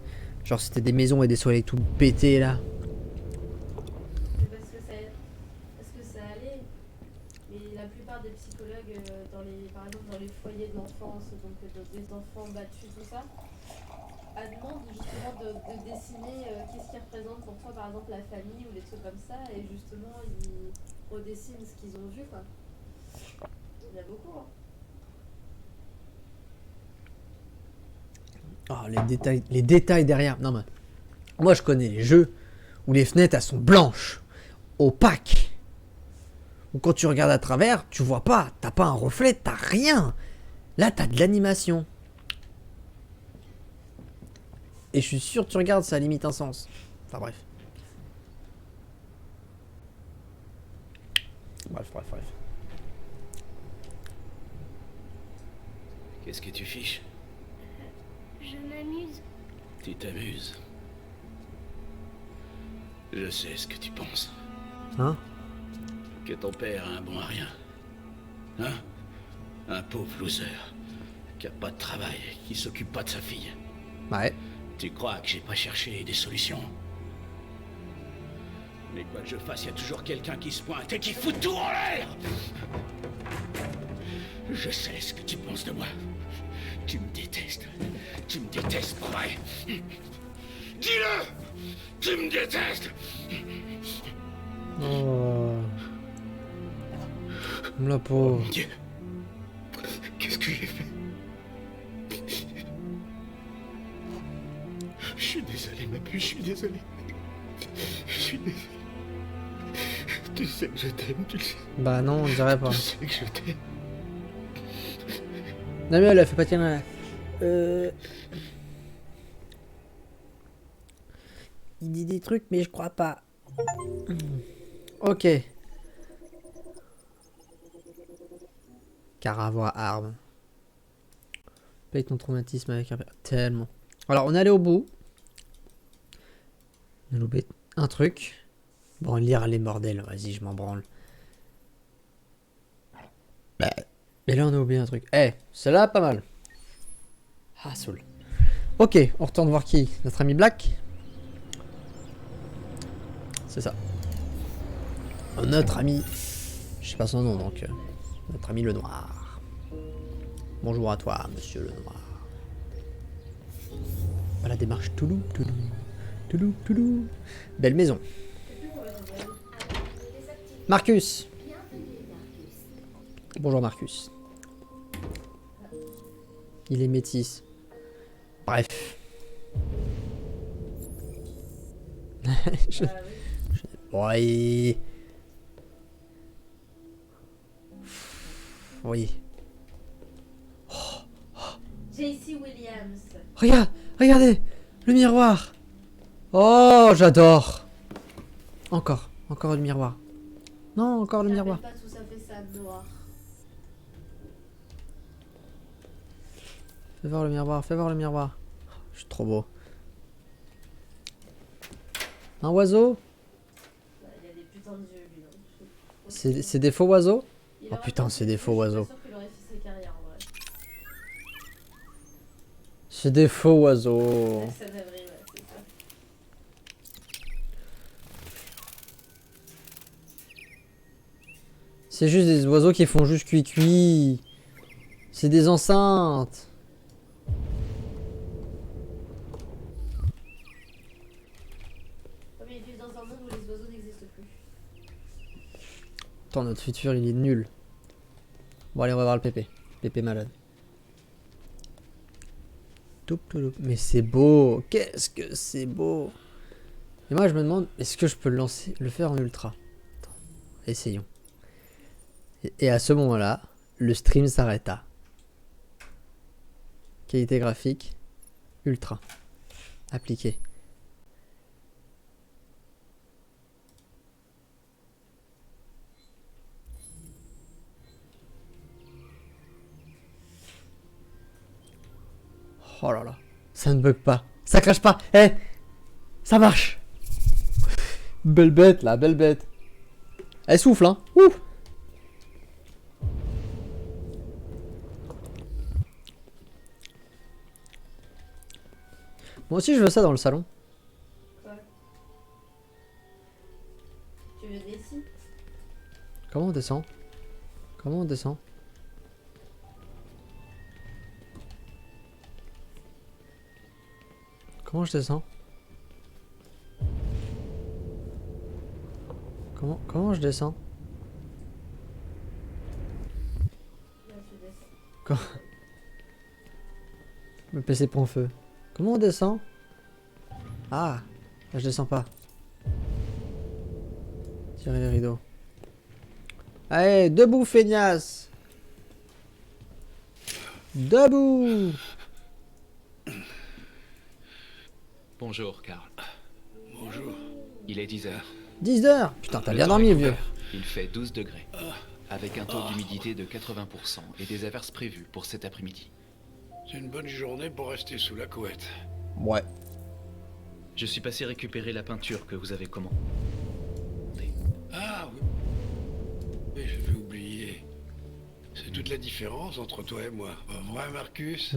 Speaker 1: Genre c'était des maisons et des soleils tout pétés là.
Speaker 8: C'est parce que ça allait. Mais la plupart des psychologues, par exemple dans les foyers de l'enfance, donc des enfants battus, tout ça, demandent justement de dessiner qu'est-ce qui représente pour toi, par exemple, la famille ou des trucs comme ça, et justement ils redessinent ce qu'ils ont vu, quoi. Il y a beaucoup, hein.
Speaker 1: Oh, les détails derrière. Non mais, moi je connais les jeux où les fenêtres elles sont blanches, opaques. Où quand tu regardes à travers, tu vois pas, t'as pas un reflet, t'as rien. Là t'as de l'animation. Et je suis sûr que tu regardes, ça limite un sens. Enfin bref. Bref.
Speaker 11: Qu'est-ce que tu fiches?
Speaker 6: Je m'amuse.
Speaker 11: Tu t'amuses. Je sais ce que tu penses.
Speaker 1: Hein?
Speaker 11: Que ton père a un bon à rien. Hein? Un pauvre loser. Qui a pas de travail, qui s'occupe pas de sa fille.
Speaker 1: Ouais.
Speaker 11: Tu crois que j'ai pas cherché des solutions? Mais quoi que je fasse, il y a toujours quelqu'un qui se pointe et qui fout tout en l'air! Je sais ce que tu penses de moi. Tu me détestes. Tu me détestes, pas vrai? Dis-le! Tu me détestes!
Speaker 1: Oh. La pauvre.
Speaker 11: Mon Dieu. Qu'est-ce que j'ai fait? Je suis désolé, ma puce, je suis désolé. Je suis désolé. Tu sais que je t'aime, tu le sais.
Speaker 1: Bah non, on dirait pas.
Speaker 11: Tu sais que je t'aime.
Speaker 1: Non mais elle a fait pas tiens. Il dit des trucs mais je crois pas. Ok. Caravois arme. Paye ton traumatisme avec un... Tellement. Alors on est allé au bout. On a loupé un truc. Bon, lire les bordels. Vas-y, je m'en branle. Bah. Mais là on a oublié un truc. Eh, celle-là pas mal. Ah, soul. Ok, on retourne voir qui? Notre ami Black. C'est ça. Notre ami... Je sais pas son nom donc... notre ami le noir. Bonjour à toi, monsieur le noir. Voilà, démarche Toulou, Toulou. Toulou, Toulou. Belle maison. Marcus. Bonjour Marcus. Il est métis. Bref. Je-
Speaker 8: Ah oui.
Speaker 1: Oui. Oui.
Speaker 8: JC Williams.
Speaker 1: Regarde, regardez, le miroir. Oh, j'adore. Encore le miroir. Non, encore le miroir.
Speaker 8: Pas tout ça fait ça noir.
Speaker 1: Fais voir le miroir, fais voir le miroir. Je suis trop beau. Un oiseau?
Speaker 8: Il y a des putains de yeux, lui. Non.
Speaker 1: C'est des faux oiseaux?
Speaker 8: Il
Speaker 1: Oh
Speaker 8: aurait
Speaker 1: putain,
Speaker 8: pas
Speaker 1: c'est
Speaker 8: fait
Speaker 1: des
Speaker 8: ça,
Speaker 1: faux oiseaux.
Speaker 8: Je suis pas sûre qu'il aurait fait sa carrière en vrai.
Speaker 1: C'est des faux oiseaux.
Speaker 8: Ça devrait, ouais, c'est ça.
Speaker 1: C'est juste des oiseaux qui font juste cuit-cuit. C'est des enceintes.
Speaker 8: Oh, mais ils vivent dans un monde où les oiseaux n'existent plus.
Speaker 1: Attends, notre futur il est nul. Bon allez, on va voir le pépé. Pépé malade. Toup, toup, toup. Mais c'est beau. Qu'est-ce que c'est beau. Et moi je me demande, est-ce que je peux le faire en ultra? Attends, essayons. Et à ce moment-là, le stream s'arrêta. Qualité graphique, ultra. Appliqué. Oh là là, ça ne bug pas, ça crache pas, eh, ça marche. Belle bête là, belle bête. Elle souffle hein, ouh. Moi aussi je veux ça dans le salon.
Speaker 8: Quoi? Tu veux des scies?
Speaker 1: Comment on descend? Comment on descend? Comment je descends? Comment je descends?
Speaker 8: Là, tu descends.
Speaker 1: Quand... Le PC prend feu. Comment on descend? Ah, là je descends pas. Tirer les rideaux. Allez, debout feignasse. Debout.
Speaker 12: Bonjour, Karl.
Speaker 11: Bonjour.
Speaker 12: Il est 10 h.
Speaker 1: 10 heures. Putain, t'as
Speaker 12: Le
Speaker 1: bien
Speaker 12: temps
Speaker 1: dormi,
Speaker 12: est
Speaker 1: vieux.
Speaker 12: couvert. Il fait 12 degrés. Avec un taux d'humidité de 80% et des averses prévues pour cet après-midi.
Speaker 11: C'est une bonne journée pour rester sous la couette.
Speaker 1: Ouais.
Speaker 12: Je suis passé récupérer la peinture que vous avez commandée.
Speaker 11: Ah oui. Oui, j'avais oublié. C'est toute la différence entre toi et moi. Pas vrai, Marcus?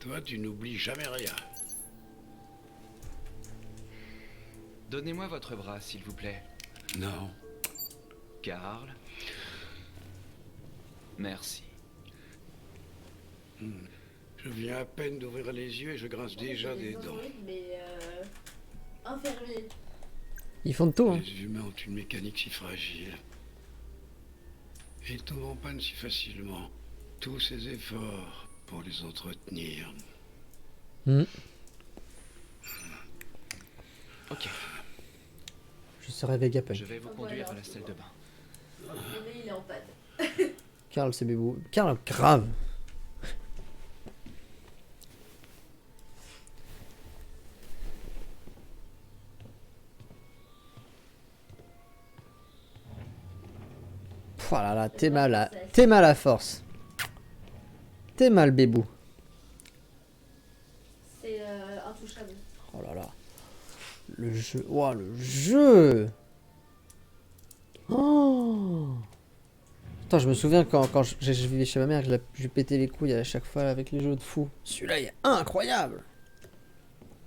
Speaker 11: Toi, tu n'oublies jamais rien.
Speaker 12: Donnez-moi votre bras, s'il vous plaît.
Speaker 11: Non.
Speaker 12: Karl. Merci.
Speaker 11: Je viens à peine d'ouvrir les yeux et je grince déjà des dents.
Speaker 8: Mais infirmier.
Speaker 1: Ils font de tout, hein.
Speaker 11: Les humains ont une mécanique si fragile. Et ils tombent en panne si facilement. Tous ces efforts pour les entretenir.
Speaker 12: Ok.
Speaker 1: Je serai Vegapunk.
Speaker 12: Je vais vous conduire à la salle de bain.
Speaker 8: Mais il est en panne.
Speaker 1: Karl, c'est bébou. Karl, grave. Voilà, là, t'es mal à force. T'es mal, bébou.
Speaker 8: C'est intouchable.
Speaker 1: Oh là là. Le jeu. Ouah, le jeu. Oh. Putain, je me souviens quand je vivais chez ma mère, je lui pétais les couilles à chaque fois avec les jeux de fou. Celui-là, il est incroyable.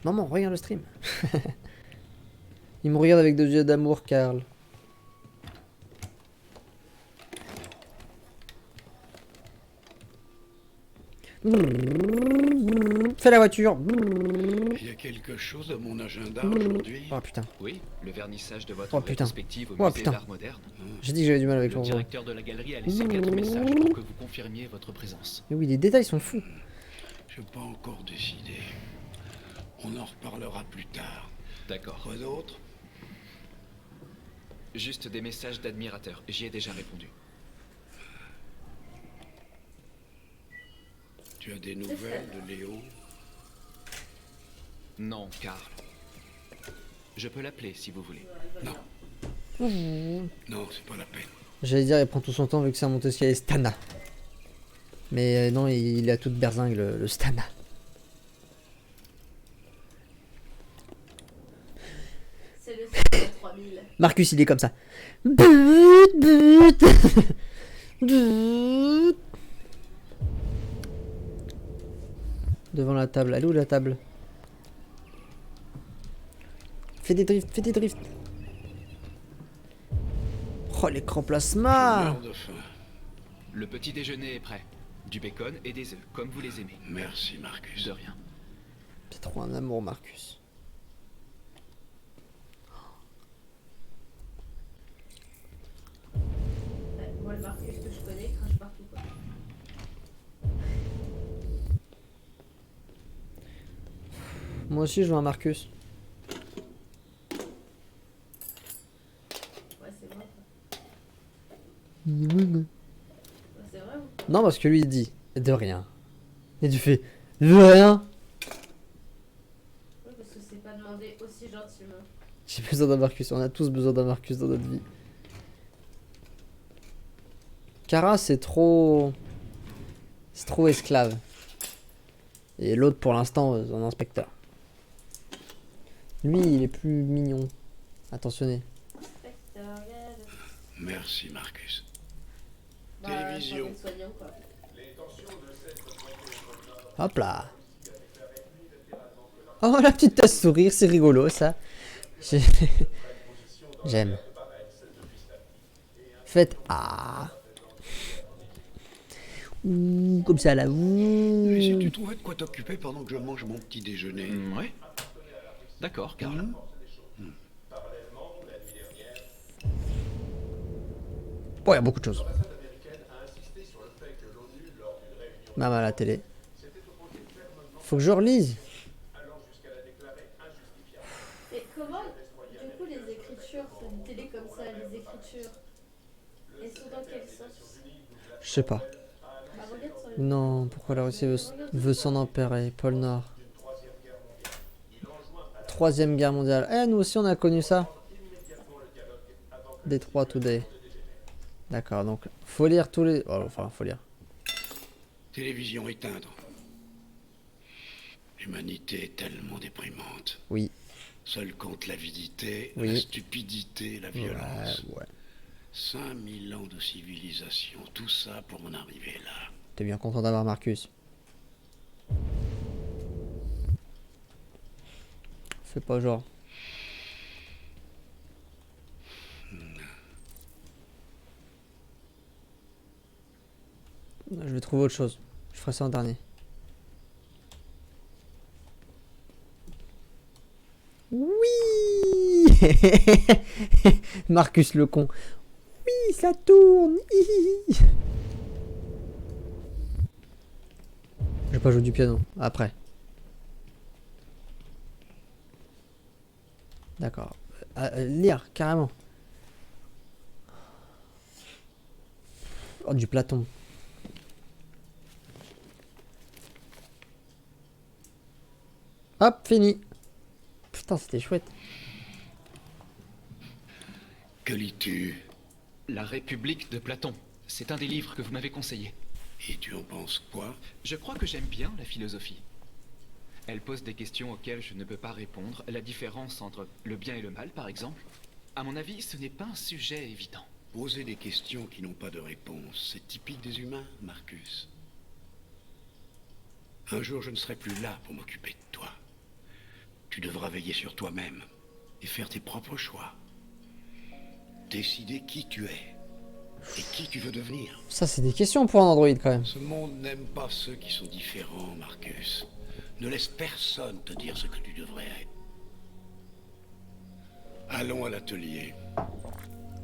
Speaker 1: Maman, regarde le stream. Il me regarde avec deux yeux d'amour, Karl. Fais la voiture.
Speaker 11: Il y a quelque chose dans mon agenda aujourd'hui.
Speaker 1: Oh putain.
Speaker 12: Oui, le vernissage de votre
Speaker 1: Oh, putain.
Speaker 12: rétrospective au
Speaker 1: Oh,
Speaker 12: musée
Speaker 1: putain.
Speaker 12: d'art moderne.
Speaker 1: J'ai dit que j'avais du mal avec
Speaker 12: Le
Speaker 1: le
Speaker 12: directeur de la galerie a laissé 4 messages pour que vous confirmiez votre présence.
Speaker 1: Mais oui, les détails sont fous.
Speaker 11: Je n'ai pas encore décidé. On en reparlera plus tard.
Speaker 12: D'accord.
Speaker 11: Quoi d'autre?
Speaker 12: Juste des messages d'admirateurs. J'y ai déjà répondu.
Speaker 11: Tu as des nouvelles de Léo?
Speaker 12: Non, Karl. Je peux l'appeler si vous voulez.
Speaker 11: Non.
Speaker 1: Mmh.
Speaker 11: Non, c'est pas la peine.
Speaker 1: J'allais dire, il prend tout son temps vu que c'est un Montesquieu Stana. Mais non, il a toute berzingue le Stana.
Speaker 8: C'est le Stana 3000.
Speaker 1: Marcus, il est comme ça. But, but. But. Devant la table. Elle est où la table? Fais des drifts, fais des drifts. Oh, l'écran plasma.
Speaker 11: Meurs de faim.
Speaker 12: Le petit déjeuner est prêt. Du bacon et des œufs, comme vous les aimez.
Speaker 11: Merci, Marcus.
Speaker 12: De rien.
Speaker 1: C'est trop un amour, Marcus.
Speaker 8: Ouais, moi, le Marcus que je connais crache partout, quoi.
Speaker 1: Moi aussi, je veux un Marcus.
Speaker 8: Ouais, c'est vrai.
Speaker 1: Non,
Speaker 8: Ouais, c'est vrai ou pas?
Speaker 1: parce que lui, il dit de rien. Et tu fais de rien.
Speaker 8: Oui, parce que c'est pas demandé aussi gentiment.
Speaker 1: J'ai besoin d'un Marcus. On a tous besoin d'un Marcus dans notre vie. Kara, c'est trop... C'est trop esclave. Et l'autre, pour l'instant, son inspecteur. Lui, il est plus mignon. Attentionné.
Speaker 8: Inspecteur, regarde.
Speaker 11: Merci, Marcus.
Speaker 8: Bah,
Speaker 11: Télévision.
Speaker 8: c'est un soignant, quoi.
Speaker 1: Hop là. Oh, la petite tasse sourire, c'est rigolo, ça. J'ai- J'aime. Faites ah. Ouh, comme ça là.
Speaker 11: Et si
Speaker 1: Ouh.
Speaker 11: tu trouvais de quoi t'occuper pendant que je mange mon petit déjeuner?
Speaker 12: Ouais. D'accord, Karl.
Speaker 1: Bon, il y a beaucoup de choses. Même à la télé. Faut que je relise.
Speaker 8: Mais comment, du coup, les écritures, c'est une télé comme ça, les écritures, elles sont dans quel sens?
Speaker 1: Je sais pas.
Speaker 8: Bah, regarde sur les...
Speaker 1: Non, pourquoi la Russie veut s'en emparer? Pôle Nord. Troisième guerre mondiale. Eh, nous aussi on a connu ça. Détroit Today. D'accord, donc faut lire tous les... Oh, enfin, faut lire.
Speaker 11: Télévision éteindre. L'humanité est tellement déprimante.
Speaker 1: Oui.
Speaker 11: Seul compte l'avidité,
Speaker 1: Oui.
Speaker 11: la stupidité, la violence.
Speaker 1: Ouais.
Speaker 11: 5000 ans de civilisation, tout ça pour en arriver là.
Speaker 1: T'es bien content d'avoir Marcus. Fais pas genre. Je vais trouver autre chose. Je ferai ça en dernier. Oui. Marcus le con. Oui, ça tourne. Hihihi. Je vais pas jouer du piano. Après. D'accord. Lire, carrément. Oh, du Platon. Hop, fini. Putain, c'était chouette.
Speaker 11: Que lis-tu?
Speaker 12: La République de Platon. C'est un des livres que vous m'avez conseillé.
Speaker 11: Et tu en penses quoi?
Speaker 12: Je crois que j'aime bien la philosophie. Elle pose des questions auxquelles je ne peux pas répondre. La différence entre le bien et le mal, par exemple. À mon avis, ce n'est pas un sujet évident.
Speaker 11: Poser des questions qui n'ont pas de réponse, c'est typique des humains, Marcus. Un jour, je ne serai plus là pour m'occuper de toi. Tu devras veiller sur toi-même et faire tes propres choix. Décider qui tu es et qui tu veux devenir.
Speaker 1: Ça, c'est des questions pour un Android quand même.
Speaker 11: Ce monde n'aime pas ceux qui sont différents, Marcus. Ne laisse personne te dire ce que tu devrais être. Allons à l'atelier.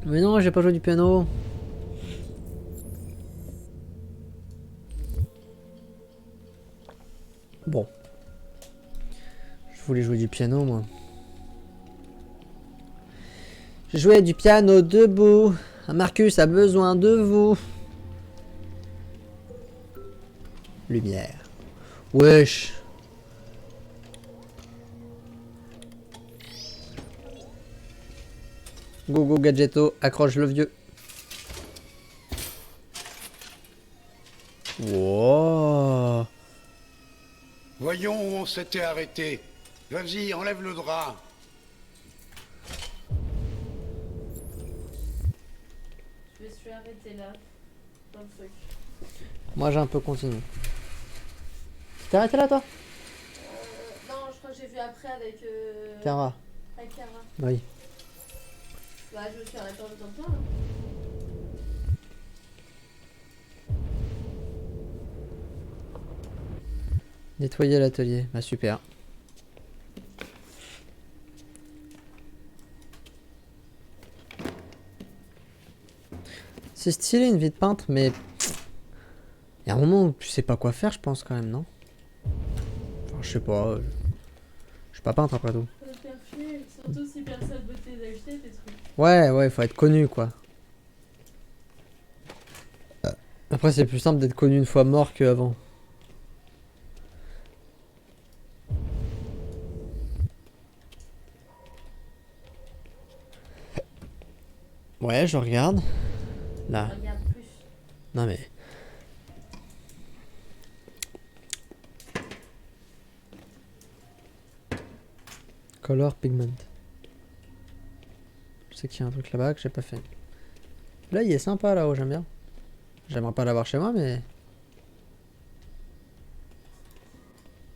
Speaker 1: Mais non, j'ai pas joué du piano. Bon. Je voulais jouer du piano, moi. Jouez du piano debout. Marcus a besoin de vous. Lumière. Wesh. Go go Gadgetto, accroche le vieux. Wow.
Speaker 11: Voyons où on s'était arrêté. Vas-y, enlève le drap.
Speaker 8: Je me suis arrêtée là, dans le truc.
Speaker 1: Moi j'ai un peu continué. T'es arrêté là toi?
Speaker 8: Non, je crois que j'ai vu après avec...
Speaker 1: Kara.
Speaker 8: Avec Kara.
Speaker 1: Oui.
Speaker 8: Bah, je me suis arrêtée en même temps que toi. Hein.
Speaker 1: Nettoyer l'atelier. Bah super. C'est stylé une vie de peintre, mais... Il y a un moment où tu sais pas quoi faire, je pense quand même, non? Enfin, je sais pas. Je suis pas peintre après tout.
Speaker 8: Surtout si personne veut te les acheter, tes trucs.
Speaker 1: Ouais, faut être connu quoi. Après, c'est plus simple d'être connu une fois mort qu'avant. Ouais, je regarde. Là.
Speaker 8: Regarde plus.
Speaker 1: Non mais... Color pigment. Je sais qu'il y a un truc là-bas que j'ai pas fait. Là, il est sympa là-haut, j'aime bien. J'aimerais pas l'avoir chez moi, mais...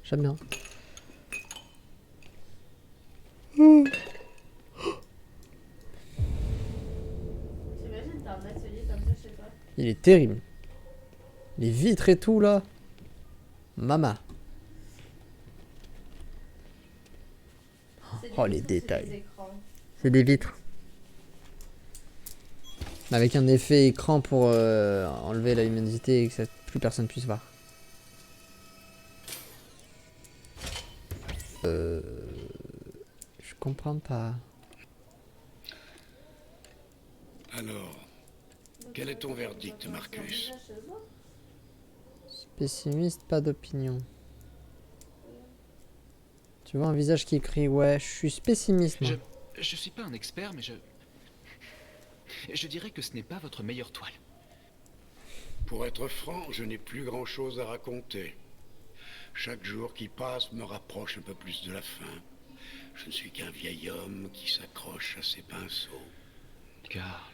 Speaker 1: J'aime bien.
Speaker 8: T'imagines, t'as un atelier comme ça chez toi?
Speaker 1: Il est terrible. Les vitres et tout là. Mama. Oh les détails. C'est des vitres. Avec un effet écran pour enlever la luminosité et que plus personne puisse voir. Je comprends pas.
Speaker 11: Alors, quel est ton verdict, Marcus?
Speaker 1: Pessimiste, pas d'opinion. Tu vois un visage qui écrit ouais, je suis pessimiste. Moi.
Speaker 12: Je suis pas un expert, mais je dirais que ce n'est pas votre meilleure toile.
Speaker 11: Pour être franc, je n'ai plus grand-chose à raconter. Chaque jour qui passe me rapproche un peu plus de la fin. Je ne suis qu'un vieil homme qui s'accroche à ses pinceaux.
Speaker 12: Karl.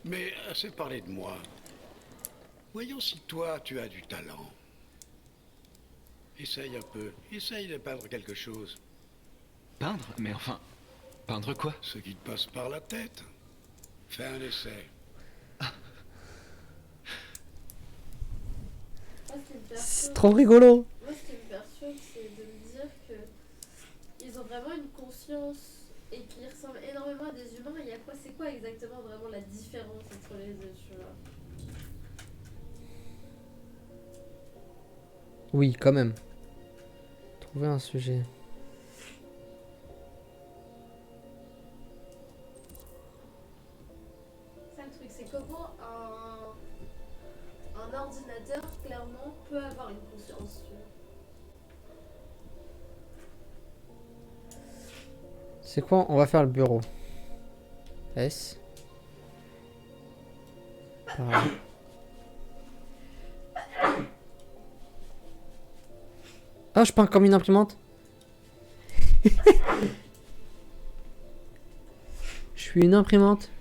Speaker 11: Mais assez parlé de moi. Voyons si toi, tu as du talent. Essaye un peu. Essaye de peindre quelque chose.
Speaker 12: Peindre? Mais enfin, peindre quoi?
Speaker 11: Ce qui te passe par la tête. Fais un essai.
Speaker 1: C'est trop rigolo.
Speaker 8: Moi, ce qui me perturbe, c'est de me dire que ils ont vraiment une conscience et qu'ils ressemblent énormément à des humains. Il y a quoi? C'est quoi exactement vraiment la différence entre les deux, tu vois?
Speaker 1: Oui, quand même. Trouver un sujet.
Speaker 8: Ça, le truc, c'est comment un ordinateur, clairement, peut avoir une conscience, tu vois.
Speaker 1: C'est quoi? On va faire le bureau. S. Par là. Ah, je peins comme une imprimante. Je suis une imprimante.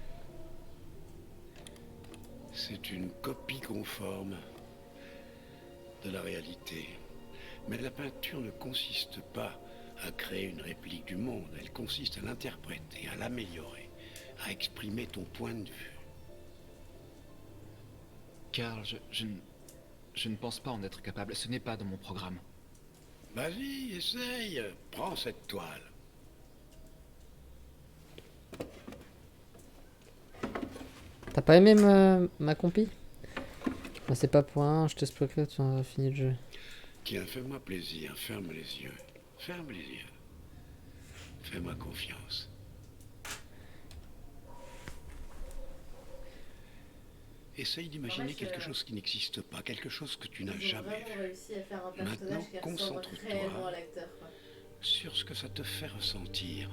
Speaker 11: C'est une copie conforme de la réalité. Mais la peinture ne consiste pas à créer une réplique du monde. Elle consiste à l'interpréter, à l'améliorer, à exprimer ton point de vue.
Speaker 12: Karl, je ne pense pas en être capable. Ce n'est pas dans mon programme.
Speaker 11: Vas-y, essaye. Prends cette toile.
Speaker 1: T'as pas aimé ma compi? Bah, c'est pas pour un, je t'expliquerai, tu as fini le jeu.
Speaker 11: Tiens, fais-moi plaisir, ferme les yeux. Ferme les yeux. Fais-moi confiance. Essaye d'imaginer quelque chose qui n'existe pas, quelque chose que tu n'as
Speaker 8: Ils ont
Speaker 11: jamais
Speaker 8: vraiment
Speaker 11: vu.
Speaker 8: réussi à faire un
Speaker 11: Maintenant,
Speaker 8: personnage qui ressemble
Speaker 11: concentre-toi
Speaker 8: réellement à l'acteur, quoi.
Speaker 11: sur ce que ça te fait ressentir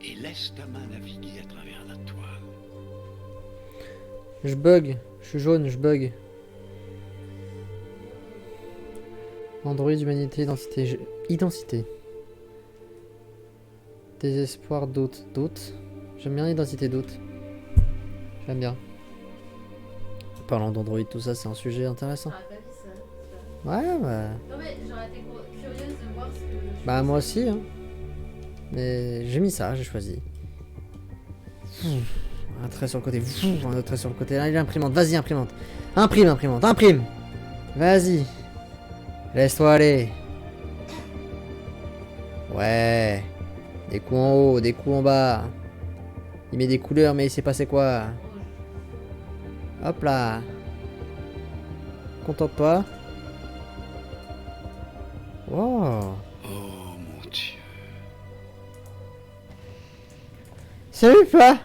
Speaker 11: et laisse ta main naviguer à travers la toile.
Speaker 1: Je bug. Je suis jaune, je bug. Android, humanité, identité. Identité. Désespoir, doute. Doute. J'aime bien l'identité, doute. J'aime bien. Parlant d'Android, tout ça, c'est un sujet intéressant.
Speaker 8: J'aurais pas vu ça.
Speaker 1: Ouais, bah.
Speaker 8: Non mais j'aurais été curieuse de voir ce que...
Speaker 1: Bah, moi aussi, hein. Mais j'ai mis ça, j'ai choisi. Un trait sur le côté. Un autre trait sur le côté. Allez, l'imprimante. Vas-y, imprimante. Imprime, imprimante. Imprime. Vas-y. Laisse-toi aller. Ouais. Des coups en haut, des coups en bas. Il met des couleurs, mais il s'est passé quoi? Hop là. Contente-toi. Wow.
Speaker 11: Oh mon Dieu.
Speaker 1: Salut, pas.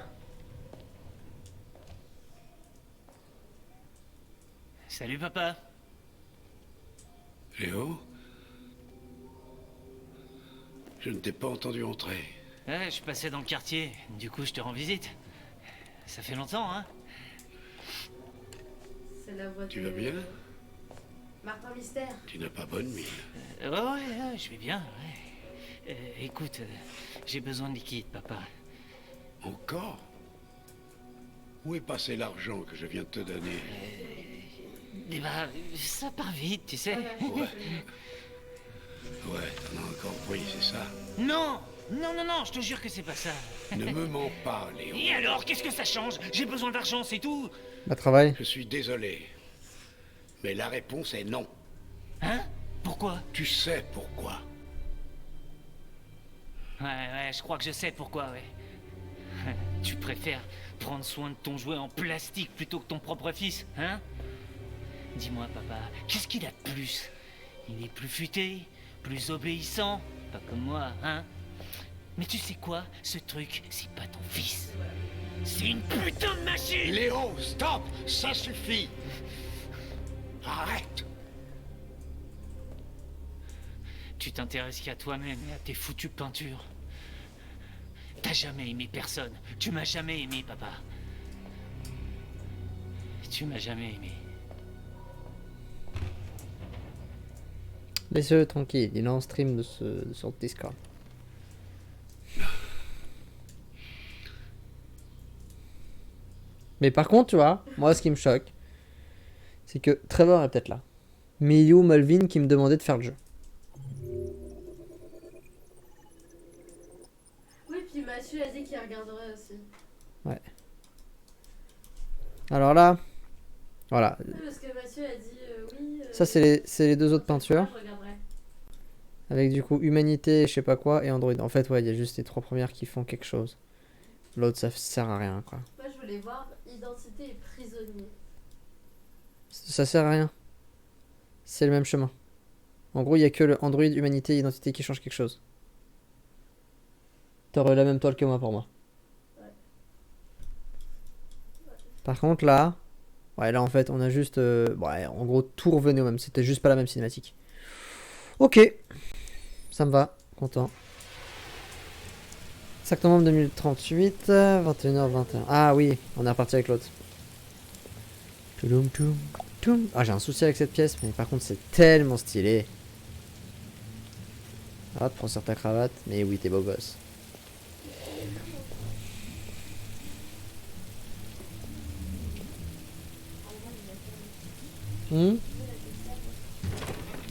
Speaker 13: Salut papa.
Speaker 11: Léo? Je ne t'ai pas entendu entrer.
Speaker 13: Ouais, je passais dans le quartier, du coup je te rends visite. Ça fait longtemps, hein?
Speaker 8: C'est la voix
Speaker 11: Tu
Speaker 8: de...
Speaker 11: vas bien?
Speaker 8: Martin Mystère.
Speaker 11: Tu n'as pas bonne mine.
Speaker 13: Ouais, je vais bien, ouais. Écoute, j'ai besoin de liquide, papa.
Speaker 11: Encore? Où est passé l'argent que je viens de te donner?
Speaker 13: Eh ben, ça part vite, tu sais.
Speaker 11: Ouais. Ouais, t'en as encore pris, c'est ça?
Speaker 13: Non, je te jure que c'est pas ça.
Speaker 11: Ne me mens pas, Léo.
Speaker 13: Et alors, qu'est-ce que ça change? J'ai besoin d'argent, c'est tout.
Speaker 1: Bah, travail.
Speaker 11: Je suis désolé. Mais la réponse est non.
Speaker 13: Hein? Pourquoi?
Speaker 11: Tu sais pourquoi.
Speaker 13: Ouais, je crois que je sais pourquoi, ouais. Tu préfères prendre soin de ton jouet en plastique plutôt que ton propre fils, hein? Dis-moi, papa, qu'est-ce qu'il a de plus? Il est plus futé, plus obéissant, pas comme moi, hein? Mais tu sais quoi? Ce truc, c'est pas ton fils. C'est une putain de machine!
Speaker 11: Léo, stop! Ça suffit! Arrête!
Speaker 13: Tu t'intéresses qu'à toi-même et à tes foutues peintures. T'as jamais aimé personne. Tu m'as jamais aimé, papa. Tu m'as jamais aimé.
Speaker 1: Laissez-le tranquille, il est en stream de sur Discord. Mais par contre, tu vois, moi ce qui me choque, c'est que Trevor est peut-être là. Mais il y a Melvin qui me demandait de faire le jeu.
Speaker 8: Oui, puis Mathieu a dit qu'il regarderait aussi.
Speaker 1: Ouais. Alors là, voilà.
Speaker 8: Oui, parce que Mathieu a dit oui.
Speaker 1: Ça, c'est les deux autres peintures.
Speaker 8: Je regarderai.
Speaker 1: Avec du coup Humanité, je sais pas quoi, et Android. En fait, ouais, il y a juste les trois premières qui font quelque chose. L'autre, ça sert à rien, quoi.
Speaker 8: Moi, je voulais voir Identité et Prisonnier.
Speaker 1: Ça sert à rien. C'est le même chemin. En gros, il y a que le Android, Humanité, Identité qui change quelque chose. T'aurais la même toile que moi pour moi.
Speaker 8: Ouais.
Speaker 1: Par contre, là... Ouais, là, en fait, on a juste... ouais, en gros, tout revenait au même. C'était juste pas la même cinématique. Ok. Ça me va. Content. 5 novembre 2038, 21h21. Ah oui, on est reparti avec l'autre. Touloum, toum, toum. Ah, j'ai un souci avec cette pièce, mais par contre, c'est tellement stylé. Ah, prends sur ta cravate. Mais oui, t'es beau gosse.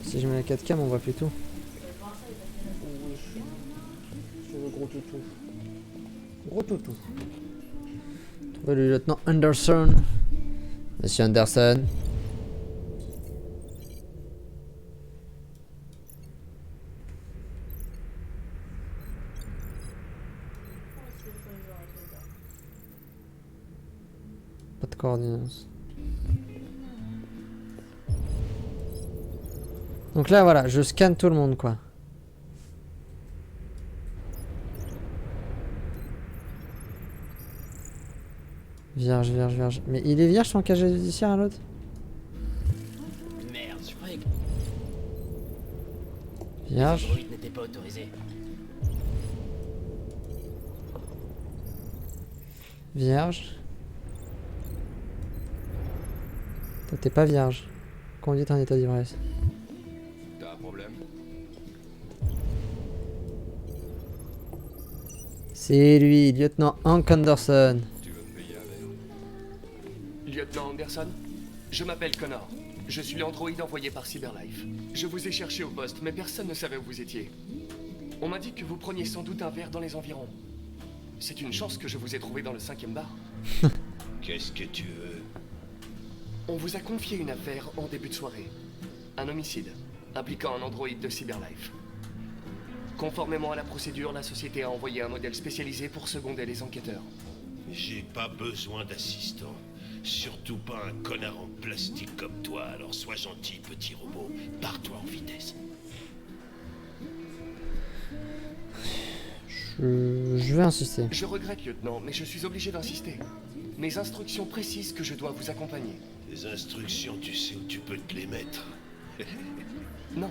Speaker 1: Si je mets la 4K, on voit plus tout. Je veux gros toutou. Gros toutou. Trouver le lieutenant Anderson. Monsieur Anderson. Pas de coordinates. Donc là, voilà, je scanne tout le monde, quoi. Vierge, vierge, vierge. Mais il est vierge son casier judiciaire à l'autre?
Speaker 14: Merde, je croyais que
Speaker 1: Vierge.
Speaker 14: les androïdes n'étaient pas autorisés.
Speaker 1: Vierge. Toi t'es pas vierge. Conduite en état d'ivresse.
Speaker 12: T'as un problème?
Speaker 1: C'est lui, lieutenant Hank Anderson.
Speaker 5: Lieutenant Anderson, je m'appelle Connor. Je suis l'androïde envoyé par Cyberlife. Je vous ai cherché au poste, mais personne ne savait où vous étiez. On m'a dit que vous preniez sans doute un verre dans les environs. C'est une chance que je vous ai trouvé dans le 5e bar.
Speaker 11: Qu'est-ce que tu veux?
Speaker 5: On vous a confié une affaire en début de soirée. Un homicide, impliquant un androïde de Cyberlife. Conformément à la procédure, la société a envoyé un modèle spécialisé pour seconder les enquêteurs.
Speaker 11: J'ai pas besoin d'assistant. Surtout pas un connard en plastique comme toi, alors sois gentil, petit robot. Pars-toi en vitesse.
Speaker 1: Je vais insister.
Speaker 5: Je regrette, lieutenant, mais je suis obligé d'insister. Mes instructions précisent que je dois vous accompagner.
Speaker 11: Les instructions, tu sais où tu peux te les mettre.
Speaker 5: Non.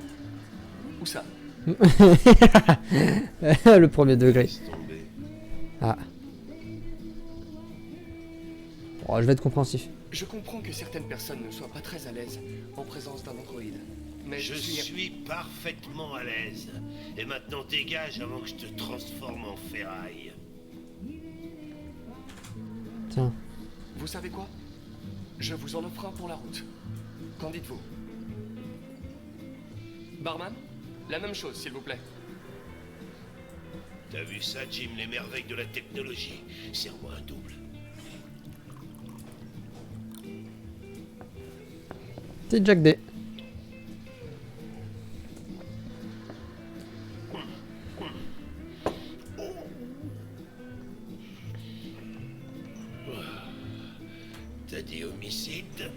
Speaker 5: Où ça?
Speaker 1: Le premier degré. Ah. Oh, je vais être compréhensif.
Speaker 5: Je comprends que certaines personnes ne soient pas très à l'aise en présence d'un androïde. Mais
Speaker 11: Je suis parfaitement à l'aise. Et maintenant dégage avant que je te transforme en ferraille.
Speaker 1: Tiens.
Speaker 5: Vous savez quoi? Je vous en offre un pour la route. Qu'en dites-vous? Barman? La même chose, s'il vous plaît.
Speaker 11: T'as vu ça, Jim, les merveilles de la technologie? Serre-moi un double.
Speaker 1: C'est Jack D.
Speaker 11: T'as dit homicide?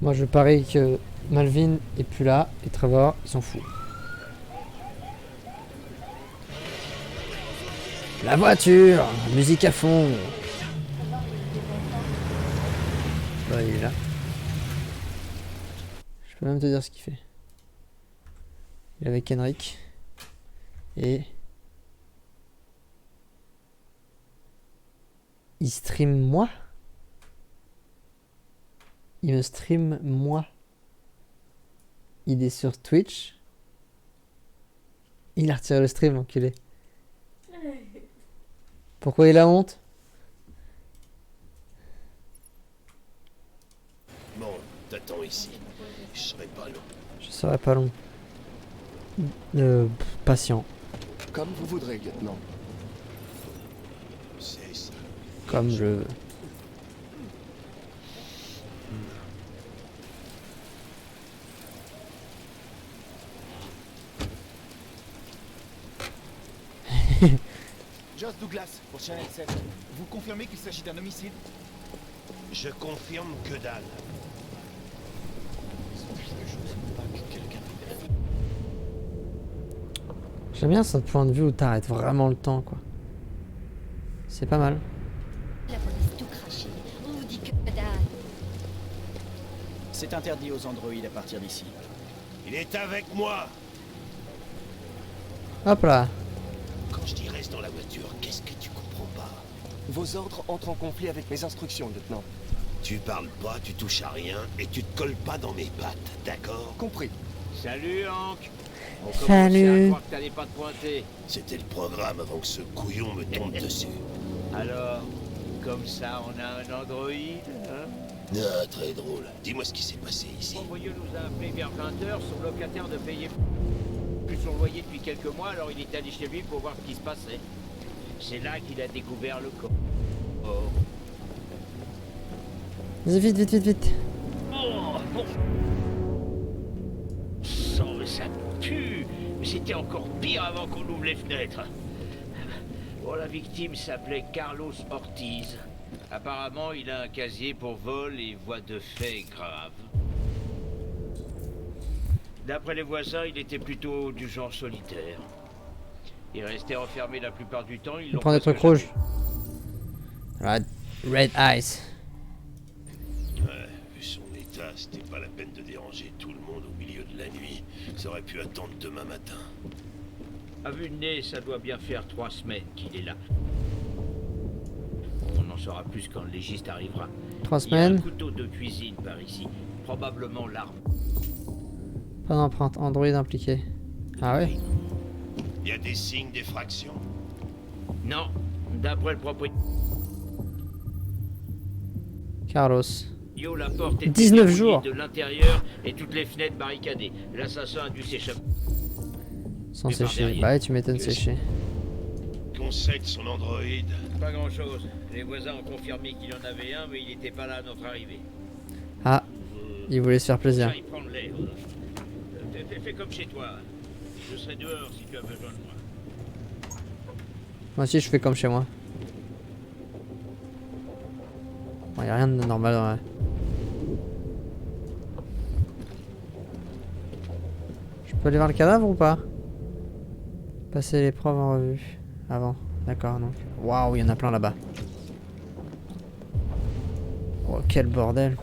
Speaker 1: Moi je parie que Malvin est plus là et Trevor il s'en fout. La voiture, musique à fond. Ouais, il est là. Je peux même te dire ce qu'il fait. Il est avec Henrik. Et il stream moi. Il me stream moi. Il est sur Twitch. Il a retiré le stream, enculé. Pourquoi il a honte?
Speaker 11: Bon, t'attends ici. Je serai pas long.
Speaker 1: Je serai pas long. Patient.
Speaker 5: Comme vous voudrez, lieutenant.
Speaker 11: C'est ça.
Speaker 1: Comme je veux.
Speaker 15: Joss Douglas, pour Channel 7. Vous confirmez qu'il s'agit d'un homicide?
Speaker 11: Je confirme que dalle.
Speaker 1: J'aime bien ce point de vue où t'arrêtes vraiment le temps, quoi. C'est pas mal.
Speaker 2: La police tout craché. On nous dit que dalle.
Speaker 4: C'est interdit aux androïdes à partir d'ici.
Speaker 11: Il est avec moi.
Speaker 1: Hop là.
Speaker 11: Quand je dis reste dans la voiture, qu'est-ce que tu comprends pas?
Speaker 5: Vos ordres entrent en conflit avec mes instructions, lieutenant.
Speaker 11: Tu parles pas, tu touches à rien et tu te colles pas dans mes pattes, d'accord?
Speaker 5: Compris.
Speaker 9: Salut, Hank. On
Speaker 1: Salut.
Speaker 9: commençait à croire que t'allais pas te pointer.
Speaker 11: C'était le programme avant que ce couillon me tombe dessus.
Speaker 9: Alors, comme ça, on a un androïde, hein?
Speaker 11: Ah, très drôle. Dis-moi ce qui s'est passé ici.
Speaker 9: L'envoyeur nous a appelé vers 20h, son locataire ne payait plus son loyer depuis quelques mois, alors il est allé chez lui pour voir ce qui se passait. C'est là qu'il a découvert le corps. Oh.
Speaker 1: Vas-y, vite, vite, vite, vite.
Speaker 9: Oh, bon. Sang, mais ça pue. Mais c'était encore pire avant qu'on ouvre les fenêtres. Bon, la victime s'appelait Carlos Ortiz. Apparemment, il a un casier pour vol et voies de fait graves. D'après les voisins, il était plutôt du genre solitaire.
Speaker 14: Il restait enfermé la plupart du temps.
Speaker 1: Il prend des trucs rouges. Red eyes.
Speaker 11: Ouais, vu son état, c'était pas la peine de déranger tout le monde au milieu de la nuit. Ça aurait pu attendre demain matin.
Speaker 14: À vue de nez, ça doit bien faire 3 semaines qu'il est là. On en saura plus quand le légiste arrivera.
Speaker 1: 3
Speaker 14: Il y a un
Speaker 1: semaines.
Speaker 14: couteau de cuisine par ici. Probablement l'arme.
Speaker 1: Pas d'empreinte. Android impliqué. Ah ouais.
Speaker 11: Il y a des signes d'effraction?
Speaker 14: Non, d'après le propriétaire.
Speaker 1: Carlos.
Speaker 14: Yo, la porte est
Speaker 1: 19 jours.
Speaker 14: de l'intérieur et toutes les fenêtres barricadées. L'assassin a dû s'échapper.
Speaker 1: Sans
Speaker 14: Mais par
Speaker 1: sécher.
Speaker 14: derrière.
Speaker 1: Bah ouais, tu m'étonnes sécher.
Speaker 11: Qu'on sait de son androïde?
Speaker 14: Pas grand-chose. Les voisins ont confirmé qu'il y en avait un, mais il n'était pas là à notre arrivée.
Speaker 1: Ah. Il voulait se faire plaisir.
Speaker 14: J'aille prendre l'air. Fais comme chez toi. Je serai dehors si tu as besoin de moi.
Speaker 1: Moi aussi, je fais comme chez moi. Bon, y a rien de normal dans la... Je peux aller voir le cadavre ou pas? Passer l'épreuve en revue. Avant. D'accord, donc. Waouh, il y en a plein là-bas. Oh, quel bordel.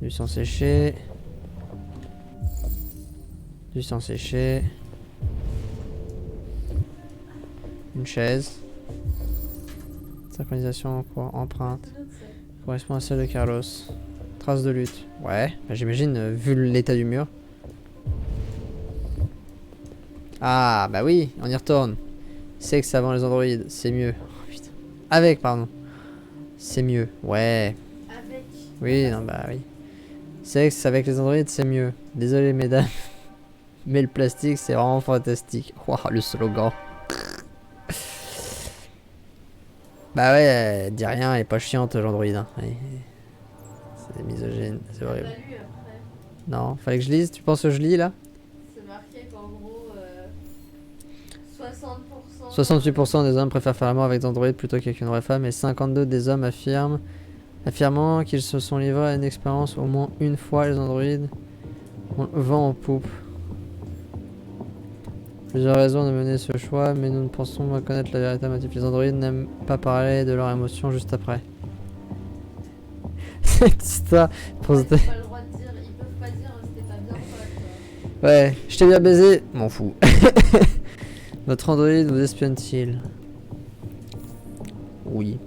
Speaker 1: Du sang séché. Du sang séché. Une chaise. Synchronisation en cours, empreinte. Correspond à celle de Carlos. Trace de lutte. Ouais, bah j'imagine, vu l'état du mur. Ah, bah oui, on y retourne. Sexe avant les androïdes, c'est mieux. Oh, putain. Avec, pardon. C'est mieux, ouais.
Speaker 8: Avec.
Speaker 1: Oui, non, bah oui. Sexe avec les androïdes, c'est mieux. Désolé, mesdames. Mais le plastique, c'est vraiment fantastique. Waouh, le slogan. Bah ouais, dis rien, elle est pas chiante, l'androïde. Hein. C'est misogyne, c'est horrible. Non, fallait que je lise. Tu penses que je lis là?
Speaker 8: C'est marqué qu'en gros, 60%.
Speaker 1: 68% des hommes préfèrent faire l'amour avec des androïdes plutôt qu'avec une vraie femme et 52% des hommes affirmant qu'ils se sont livrés à une expérience au moins une fois les androïdes ont le vent en poupe. Plusieurs raisons de mener ce choix, mais nous ne pensons pas connaître la véritable motif. Les androïdes n'aiment pas parler de leurs émotions juste après. Cette histoire pour
Speaker 8: Ils n'ont pas le droit de dire, ils peuvent pas dire c'était pas bien ou pas.
Speaker 1: Ouais, je t'ai bien baisé, m'en fous. Votre androïde vous espionne-t-il? Oui.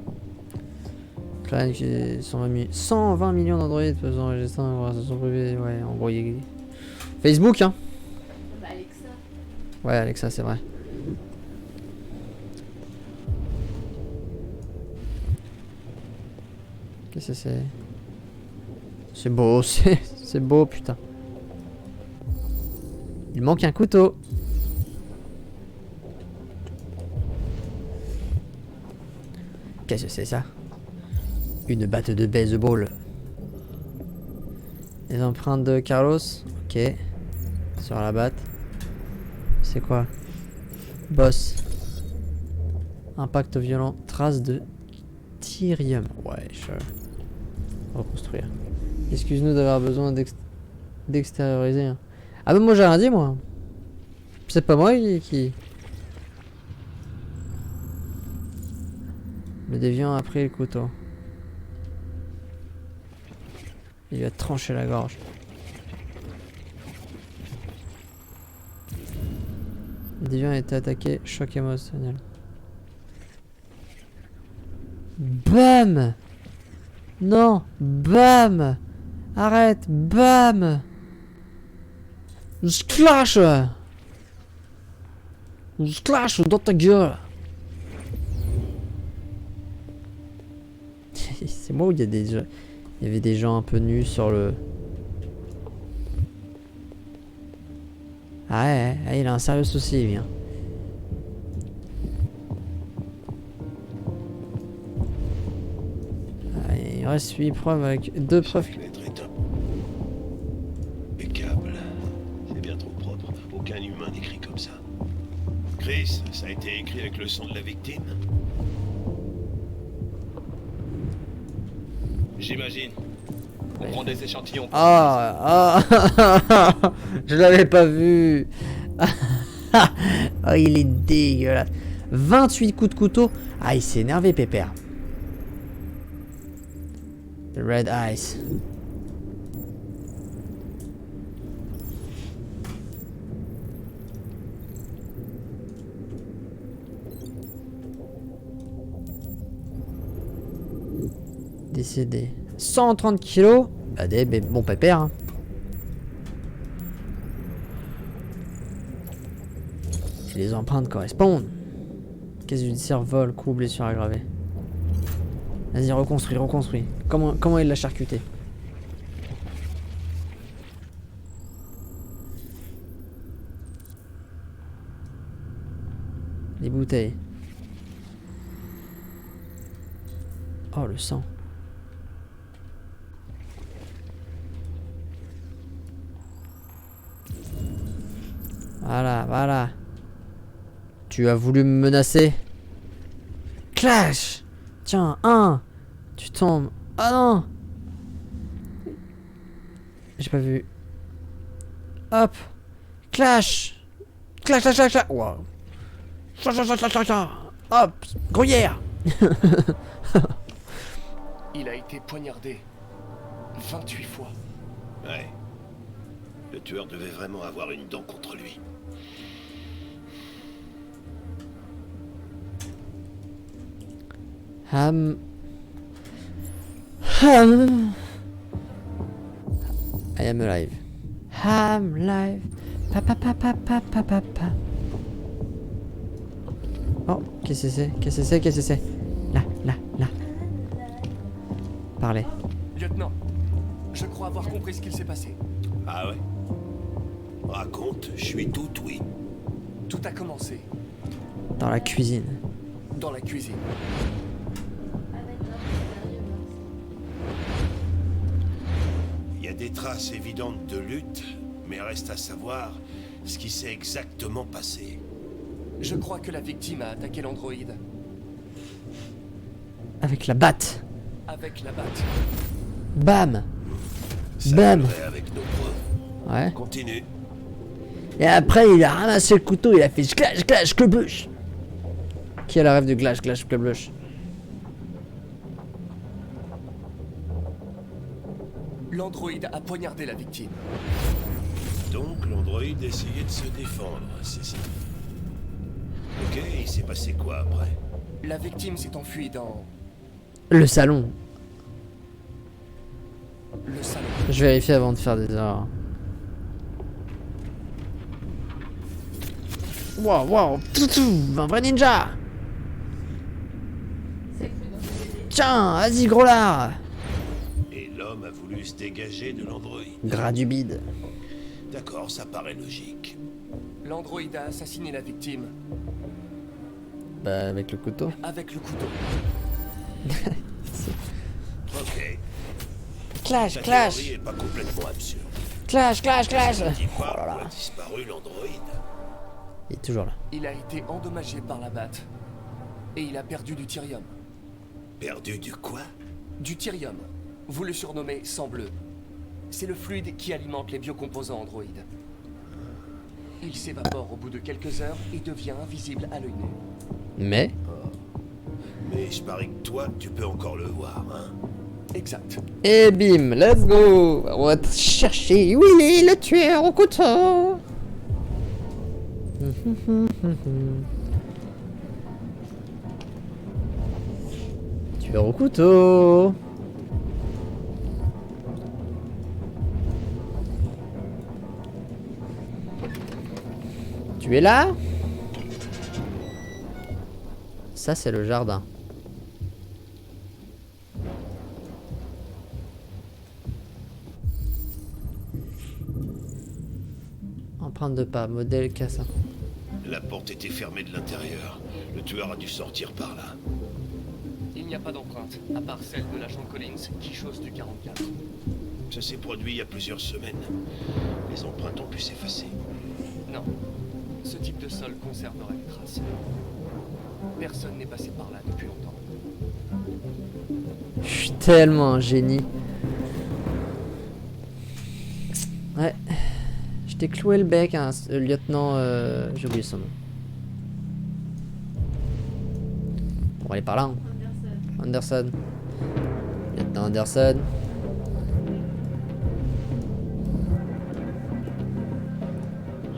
Speaker 1: Claire qui 120 millions d'androïdes peuvent enregistrer en conversation privée. Ouais, en gros, il y a... Facebook, hein.
Speaker 8: Bah Alexa.
Speaker 1: Ouais, Alexa, c'est vrai. Qu'est-ce que c'est? C'est beau, c'est beau, putain. Il manque un couteau. Qu'est-ce que c'est ça? Une batte de baseball. Les empreintes de Carlos. Ok. Sur la batte. C'est quoi? Boss. Impact violent. Trace de Tyrium. Ouais, je... Reconstruire. Excuse-nous d'avoir besoin d'extérioriser. Hein. Ah bah moi j'ai rien dit moi. C'est pas moi qui... Le déviant a pris le couteau. Il lui a tranché la gorge. Le déviant a été attaqué. Choc émotionnel. BAM! Non! BAM! Arrête! BAM! Splash! Splash dans ta gueule! C'est moi où il y a des... Il y avait des gens un peu nus sur le... Ah ouais, ouais, il a un sérieux souci, lui. Hein. Ah, il reste 8 preuves avec 2 preuves.
Speaker 11: Impeccable. C'est bien trop propre. Aucun humain n'écrit comme ça. Chris, ça a été écrit avec le sang de la victime?
Speaker 5: J'imagine.
Speaker 9: On prend des échantillons.
Speaker 1: Ah, je l'avais pas vu. Oh, il est dégueulasse. 28 coups de couteau. Ah, il s'est énervé, Pépère. Red Eyes. Décédé. 130 kilos. Bah, des bons Pépère. Hein. Et les empreintes correspondent. Caisse judiciaire, vol, coup, blessure aggravée. Vas-y, reconstruis. Comment il l'a charcuté? Les bouteilles. Oh, le sang. Voilà. Tu as voulu me menacer. Clash. Tiens, tu tombes. Ah non. J'ai pas vu. Hop. Clash. Clash. Wow. Hop. Gruyère.
Speaker 5: Il a été poignardé 28 fois.
Speaker 11: Ouais. Le tueur devait vraiment avoir une dent contre lui.
Speaker 1: I am alive. I'm alive. Pa. Oh, qu'est-ce que c'est? Là. Parlez.
Speaker 5: Lieutenant, je crois avoir compris ce qu'il s'est passé.
Speaker 11: Ah ouais? Raconte, je suis tout oui.
Speaker 5: Tout a commencé
Speaker 1: Dans la cuisine.
Speaker 5: dans la cuisine.
Speaker 11: Il y a des traces évidentes de lutte, mais reste à savoir ce qui s'est exactement passé.
Speaker 5: Je crois que la victime a attaqué l'androïde.
Speaker 1: Avec la batte.
Speaker 5: Avec la batte.
Speaker 1: Bam.
Speaker 11: Ça
Speaker 1: Bam.
Speaker 11: collerait avec nos preuves.
Speaker 1: Ouais.
Speaker 11: Continue.
Speaker 1: Et après, il a ramassé le couteau, il a fait clash, clubuche. Qui a la rêve de clash, clubuche?
Speaker 5: L'androïde a poignardé la victime.
Speaker 11: Donc l'androïde essayait de se défendre, c'est ça. Ok, il s'est passé quoi après?
Speaker 5: La victime s'est enfuie dans
Speaker 1: Le salon.
Speaker 5: le salon.
Speaker 1: Je vérifie avant de faire des erreurs. Wow, un vrai ninja. Tiens, vas-y gros lard.
Speaker 11: Et l'homme a voulu se dégager de l'androïde.
Speaker 1: Gras du bide.
Speaker 11: D'accord, ça paraît logique.
Speaker 5: L'androïde a assassiné la victime
Speaker 1: Bah avec le couteau.
Speaker 5: avec le couteau.
Speaker 11: Ok.
Speaker 1: Clash.
Speaker 11: Ta théorie est pas complètement absurde.
Speaker 1: Clash.
Speaker 11: Ça dit pas où a disparu l'androïde.
Speaker 1: Il est toujours là.
Speaker 5: Il a été endommagé par la batte. Et il a perdu du Tyrium.
Speaker 11: Perdu du quoi?
Speaker 5: Du Tyrium. Vous le surnommez sang bleu. C'est le fluide qui alimente les biocomposants androïdes. Il s'évapore au bout de quelques heures et devient invisible à l'œil nu.
Speaker 1: Mais
Speaker 11: Mais je parie que toi, tu peux encore le voir, hein?
Speaker 5: Exact.
Speaker 1: et bim, let's go. On va chercher Willy le tueur au couteau. Tueur au couteau. Tu es là? Ça c'est le jardin. Empreinte de pas, modèle Casa.
Speaker 11: La porte était fermée de l'intérieur. Le tueur a dû sortir par là.
Speaker 5: Il n'y a pas d'empreinte, à part celle de l'agent Collins qui chausse du 44.
Speaker 11: Ça s'est produit il y a plusieurs semaines. Les empreintes ont pu s'effacer.
Speaker 5: Non. Ce type de sol conserverait les traces. Personne n'est passé par là depuis longtemps.
Speaker 1: Je suis tellement un génie. Je t'ai cloué le bec, hein, lieutenant... J'ai oublié son nom. On va aller par là. Hein. Anderson. Lieutenant Anderson.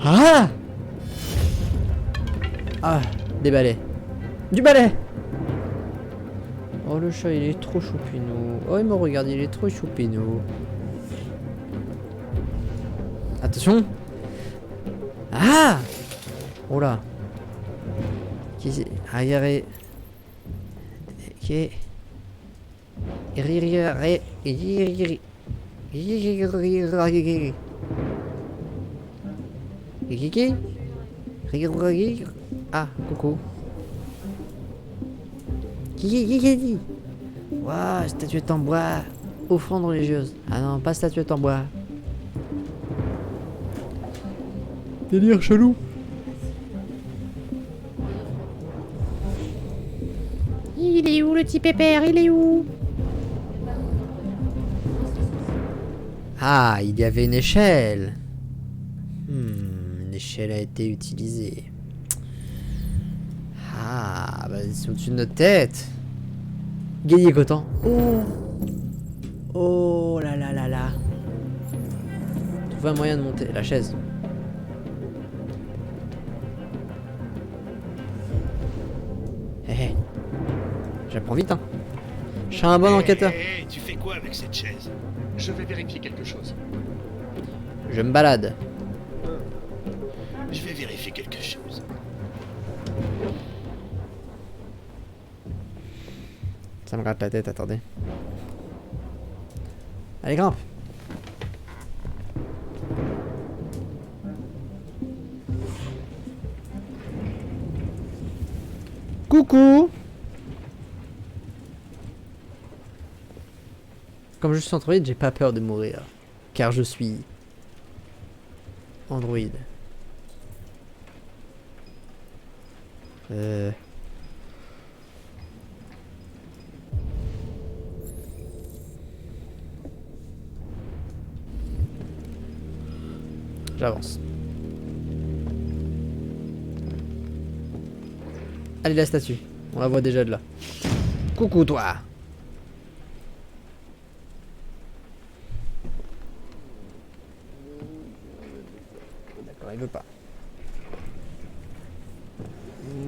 Speaker 1: Ah! Ah, des balais. Du balai! Oh, le chat, il est trop choupinou. Oh, il me regarde, il est trop choupinou. Attention! Ah! Oh là! Qui c'est? Regardez. Ok. Ah, coucou. Waouh, statuette en bois. Offrande religieuse. Ah non, pas statuette en bois. Délire chelou. Il est où le petit pépère? Il est où? Ah, il y avait une échelle. Une échelle a été utilisée. Ah, bah c'est au-dessus de notre tête. Gagné Coton. Oh. Oh là là là là. Trouver un moyen de monter la chaise. Hé hé. J'apprends vite, hein. Je suis un bon enquêteur.
Speaker 11: Hé, tu fais quoi avec cette chaise?
Speaker 12: Je vais vérifier quelque chose.
Speaker 1: Je me balade.
Speaker 11: Je vais vérifier quelque chose.
Speaker 1: Ça me gratte la tête, attendez. Allez, grimpe. Coucou. Comme je suis androïde, j'ai pas peur de mourir. Car je suis... androïde. J'avance. Allez, la statue. On la voit déjà de là. Coucou, toi. D'accord, il veut pas.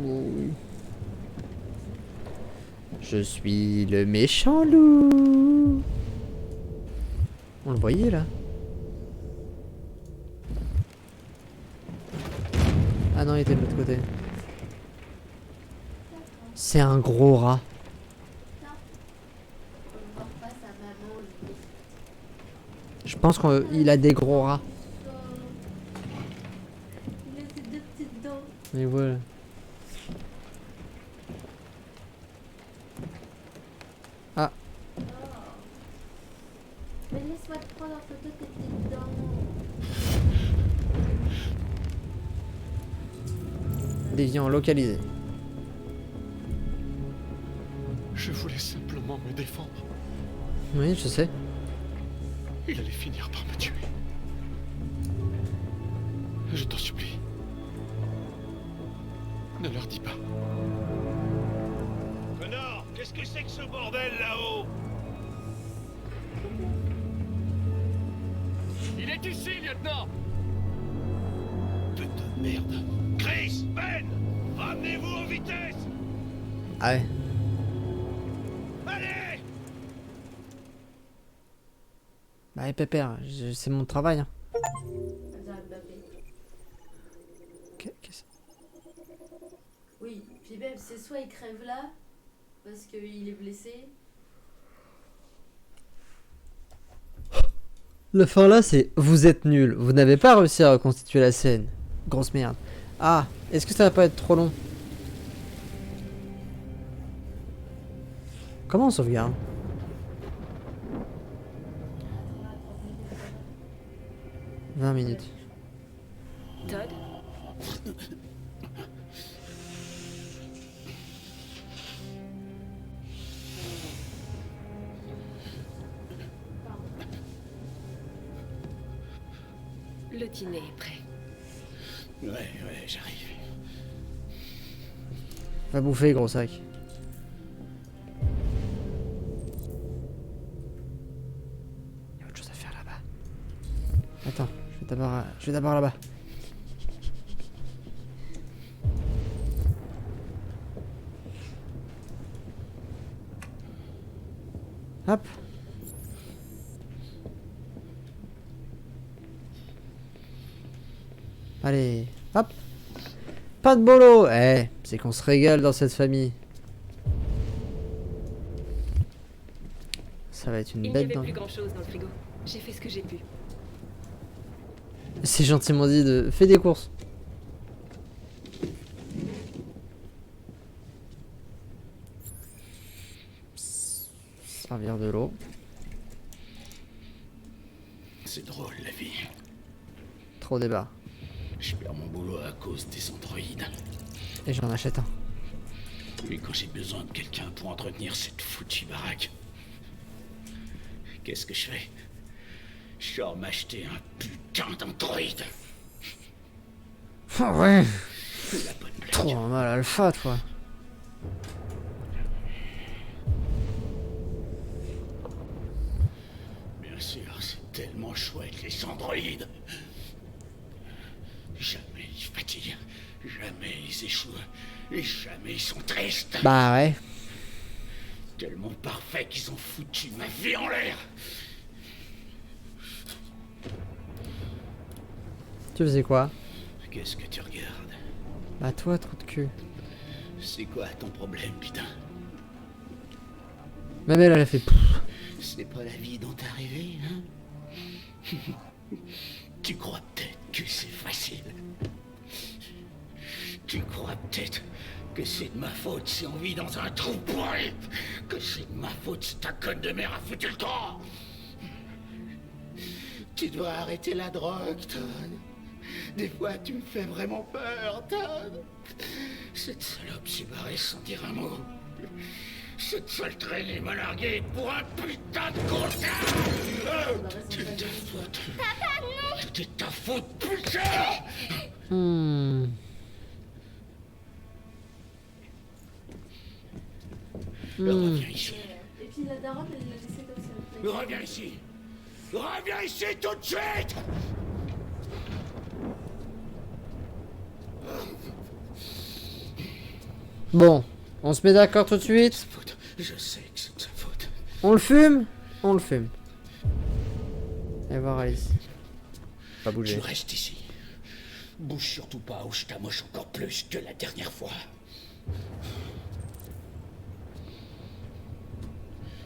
Speaker 1: Oui. Je suis le méchant loup. On le voyait là? Ah non, il était de l'autre côté. C'est un gros rat. Je pense qu'il a des gros rats.
Speaker 8: Il a ses deux petites dents.
Speaker 1: Mais voilà. Ah.
Speaker 8: Mais laisse-moi te prendre en photo tes petites dents.
Speaker 1: Déviant localisé.
Speaker 5: Je voulais simplement me défendre.
Speaker 1: Oui, je sais.
Speaker 5: Il allait finir par me tuer. Je t'en supplie. Ne leur dis pas.
Speaker 11: Connor, qu'est-ce que c'est que ce bordel là-haut?
Speaker 5: Il est ici, lieutenant!
Speaker 11: Putain de merde. Chris, Ben, ramenez-vous en vitesse.
Speaker 1: Ah ouais.
Speaker 11: Allez!
Speaker 1: Bah, pépère, c'est mon travail. Hein. Qu'est-ce...
Speaker 8: Oui, puis même, c'est soit il crève là, parce qu'il est blessé.
Speaker 1: Le fin là, c'est vous êtes nul. Vous n'avez pas réussi à reconstituer la scène. Grosse merde. Ah, est-ce que ça va pas être trop long? Comment on sauvegarde? « 20 minutes. »
Speaker 2: Todd?
Speaker 16: Le dîner est prêt.
Speaker 11: Ouais, j'arrive.
Speaker 1: Va bouffer, gros sac. Il y a autre chose à faire là-bas. Attends, je vais d'abord là-bas. Hop. Allez, hop. Pas de bolo. Eh, c'est qu'on se régale dans cette famille. Ça va être une
Speaker 16: Il n'y
Speaker 1: bête
Speaker 16: avait
Speaker 1: dans...
Speaker 16: plus grand-chose dans le frigo. J'ai fait ce que j'ai pu.
Speaker 1: C'est gentiment dit de... Fais des courses. Servir de l'eau.
Speaker 11: C'est drôle, la vie.
Speaker 1: Trop débat.
Speaker 11: Je perds mon boulot à cause des androïdes.
Speaker 1: Et j'en achète un.
Speaker 11: Et quand j'ai besoin de quelqu'un pour entretenir cette foutue baraque, qu'est-ce que je fais? Je sors m'acheter un putain d'androïde.
Speaker 1: Oh ouais.
Speaker 11: La bonne blague.
Speaker 1: Trop un mal alpha, toi.
Speaker 11: Bien sûr, c'est tellement chouette, les androïdes. Jamais ils fatiguent, jamais ils échouent, et jamais ils sont tristes.
Speaker 1: Bah ouais.
Speaker 11: Tellement parfait qu'ils ont foutu ma vie en l'air.
Speaker 1: Tu faisais quoi?
Speaker 11: Qu'est-ce que tu regardes?
Speaker 1: Bah toi, trou de cul.
Speaker 11: C'est quoi ton problème, putain?
Speaker 1: Même elle a fait pouf.
Speaker 11: C'est pas la vie dont t'es arrivé, hein? Tu crois peut-être que c'est facile. Tu crois peut-être que c'est de ma faute si on vit dans un trou pourri. Que c'est de ma faute si ta conne de mère a foutu le camp. Tu dois arrêter la drogue, Todd. Des fois, tu me fais vraiment peur, Todd. Cette salope s'est barrée sans dire un mot. Cette seule traînée m'a largué pour un putain de comptable. Tout est ta faute.
Speaker 6: Papa, non!
Speaker 11: Tout est ta faute, putain! Reviens ici.
Speaker 8: Et puis la daronne, elle l'a laissé comme ça.
Speaker 11: Reviens ici. Reviens ici tout de suite.
Speaker 1: Bon, on se met d'accord tout de suite.
Speaker 11: Je sais que c'est de sa faute.
Speaker 1: On le fume? On le fume. Et voir Alice. Pas bouger.
Speaker 11: Tu restes ici. Bouge surtout pas ou je t'amoche encore plus que la dernière fois.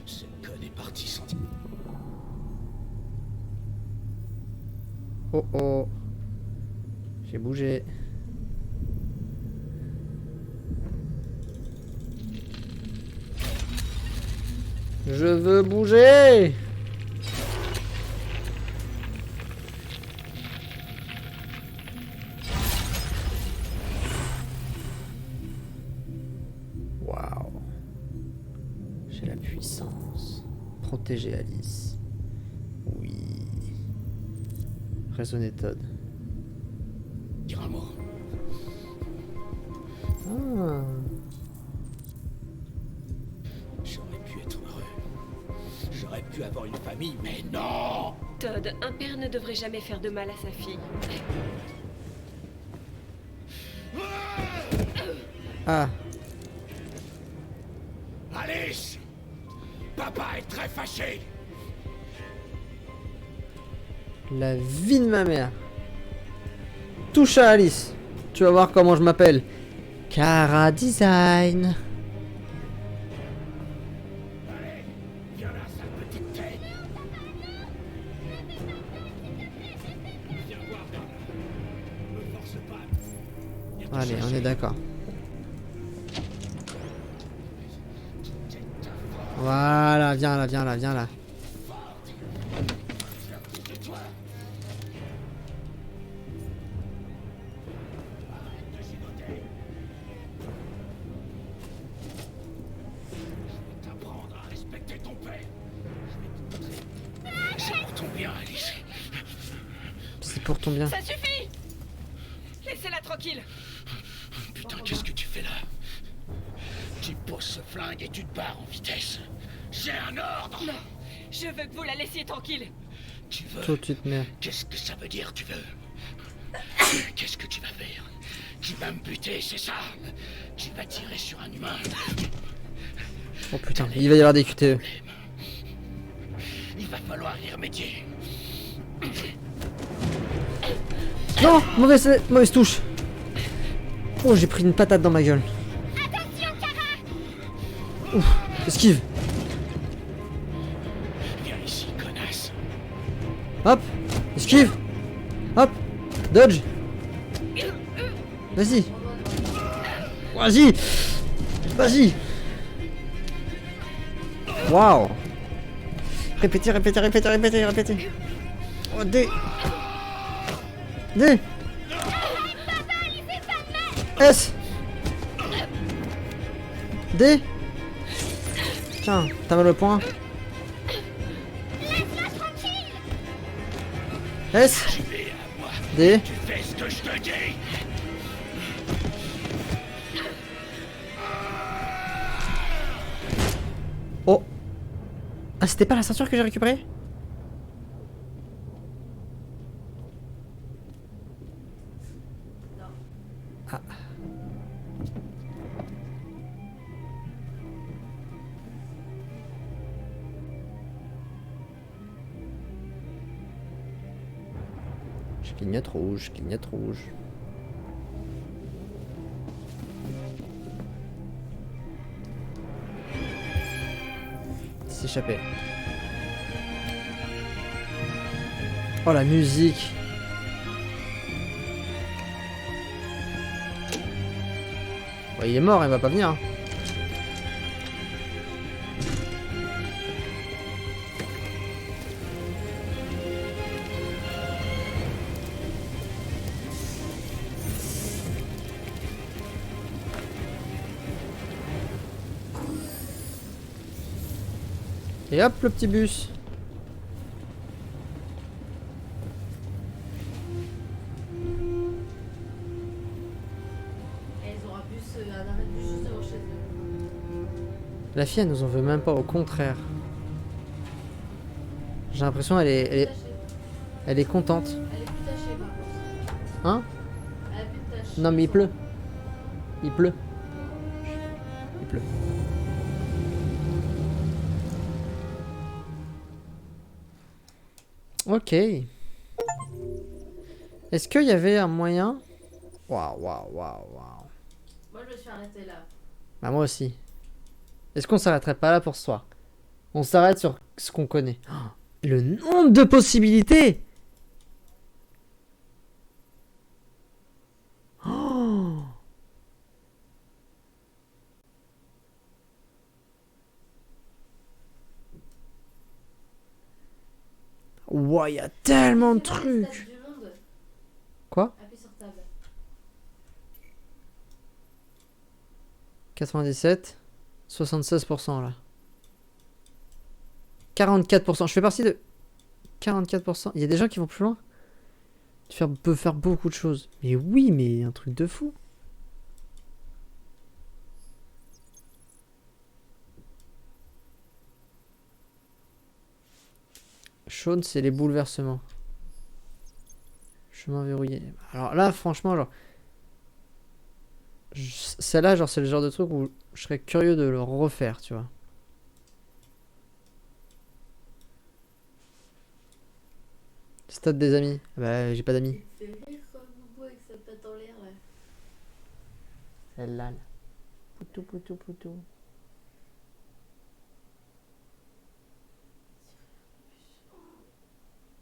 Speaker 11: Cette conne est partie sans...
Speaker 1: Oh oh. J'ai bougé. Je veux bouger. Waouh. J'ai la puissance. Protéger Alice. Oui. Raisonner Todd.
Speaker 11: Dire un mot.
Speaker 1: Ah.
Speaker 11: J'aurais pu être heureux. J'aurais pu avoir une famille, mais non!
Speaker 16: Todd, un père ne devrait jamais faire de mal à sa fille.
Speaker 1: Ah.
Speaker 11: Alice! Papa est très fâché!
Speaker 1: La vie de ma mère. Touche à Alice. Tu vas voir comment je m'appelle. Cara Design.
Speaker 11: Allez, viens là, sale petite tête! Viens voir, Bernard. Me force pas. Viens te
Speaker 1: Allez, on
Speaker 11: chercher.
Speaker 1: est d'accord. Voilà, viens là, viens là, viens là.
Speaker 11: T'apprendre à respecter ton père. C'est pour ton bien, Alice.
Speaker 1: pour ton bien.
Speaker 16: Ça suffit! Laissez-la tranquille!
Speaker 11: Putain, qu'est-ce que tu fais là? Tu poses ce flingue et tu te barres en vitesse. J'ai un ordre!
Speaker 16: Non! Je veux que vous la laissiez tranquille!
Speaker 11: Tu veux?
Speaker 1: Tout de suite, merde.
Speaker 11: Qu'est-ce que ça veut dire, tu veux? Qu'est-ce que tu vas faire? Tu vas me buter, c'est ça? Tu vas tirer sur un humain?
Speaker 1: Oh putain, il va y avoir des QTE.
Speaker 11: Il va falloir y remédier.
Speaker 1: Non, mauvaise touche. Oh, j'ai pris une patate dans ma gueule. Ouf, esquive.
Speaker 11: Viens ici, connasse.
Speaker 1: Hop, esquive. Hop, dodge. Vas-y. Vas-y. Vas-y. Waouh. Répétez. Oh, D. D. S. D. Tiens, t'as mal au point. S. D.
Speaker 11: Tu fais ce que je te dis.
Speaker 1: Oh. Ah, c'était pas la ceinture que j'ai récupérée? Ah. Je clignote rouge, clignote rouge. S'échapper. Oh la musique. Bon, il est mort, il va pas venir. Hein. Et hop, le petit bus. La fille, elle nous en veut même pas, au contraire. J'ai l'impression elle est contente.
Speaker 8: Elle est plus tachée par contre.
Speaker 1: Hein?
Speaker 8: Elle a plus de taches.
Speaker 1: Non mais il pleut. Il pleut. Il pleut. Ok. Est-ce qu'il y avait un moyen? Waouh.
Speaker 8: Moi je me suis arrêtée là.
Speaker 1: Bah moi aussi. Est-ce qu'on s'arrêterait pas là pour ce soir? On s'arrête sur ce qu'on connaît. Oh, le nombre de possibilités! Oh! Ouah, il y a tellement de trucs! Quoi?
Speaker 8: Appuie sur table.
Speaker 1: 97, 76% là. 44%. Je fais partie de 44%. Il y a des gens qui vont plus loin. Tu peux faire beaucoup de choses. Mais oui, mais un truc de fou. Shaun, c'est les bouleversements. Chemin verrouillé. Alors là, franchement, genre... Celle-là, genre, c'est le genre de truc où je serais curieux de le refaire, tu vois. Stade des amis. Bah, j'ai pas d'amis.
Speaker 8: Il fait rire comme Boubou avec sa patte en l'air là.
Speaker 1: Celle-là. Poutou.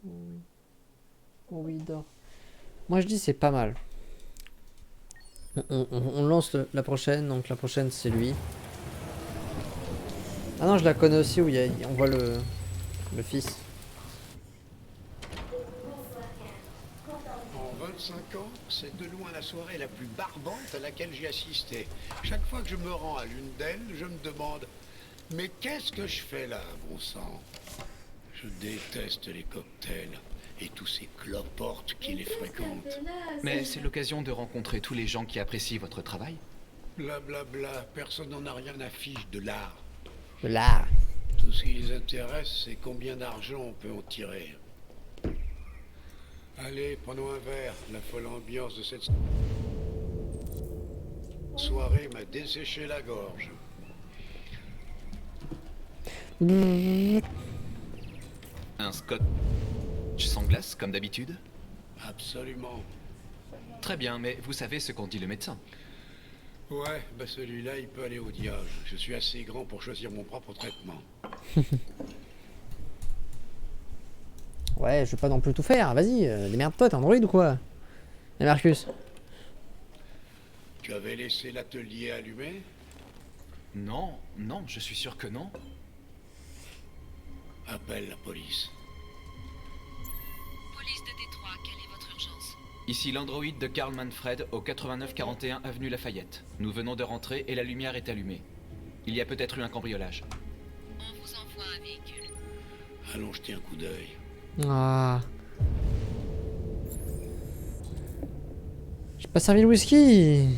Speaker 1: Oui. Oh oui, il dort. Moi, je dis c'est pas mal. On lance la prochaine, donc la prochaine c'est lui. Ah non, je la connais aussi où on voit le fils.
Speaker 11: En 25 ans, c'est de loin la soirée la plus barbante à laquelle j'ai assisté. Chaque fois que je me rends à l'une d'elles, je me demande « Mais qu'est-ce que je fais là, bon sang ?» Je déteste les cocktails. et tous ces cloportes qui les fréquentent.
Speaker 12: Mais c'est l'occasion de rencontrer tous les gens qui apprécient votre travail.
Speaker 11: Blablabla, personne n'en a rien à fiche de l'art.
Speaker 1: De l'art.
Speaker 11: Tout ce qui les intéresse, c'est combien d'argent on peut en tirer. Allez, prenons un verre. La folle ambiance de cette soirée m'a desséché la gorge.
Speaker 12: Un scotch sans glace, comme d'habitude?
Speaker 11: Absolument.
Speaker 12: Très bien, mais vous savez ce qu'en dit le médecin.
Speaker 11: Ouais, bah celui-là, il peut aller au diable. Je suis assez grand pour choisir mon propre traitement.
Speaker 1: Ouais, je vais pas non plus tout faire. Vas-y, démerde-toi, t'es Android ou quoi? Et Marcus?
Speaker 11: Tu avais laissé l'atelier allumé?
Speaker 12: Non, non, je suis sûr que non.
Speaker 11: Appelle la police.
Speaker 2: Police de Détroit, quelle est votre urgence?
Speaker 12: Ici l'androïde de Karl Manfred au 8941 avenue Lafayette. Nous venons de rentrer et la lumière est allumée. Il y a peut-être eu un cambriolage.
Speaker 2: On vous envoie un véhicule.
Speaker 11: Allons jeter un coup d'œil.
Speaker 1: Ah. J'ai pas servi le whisky.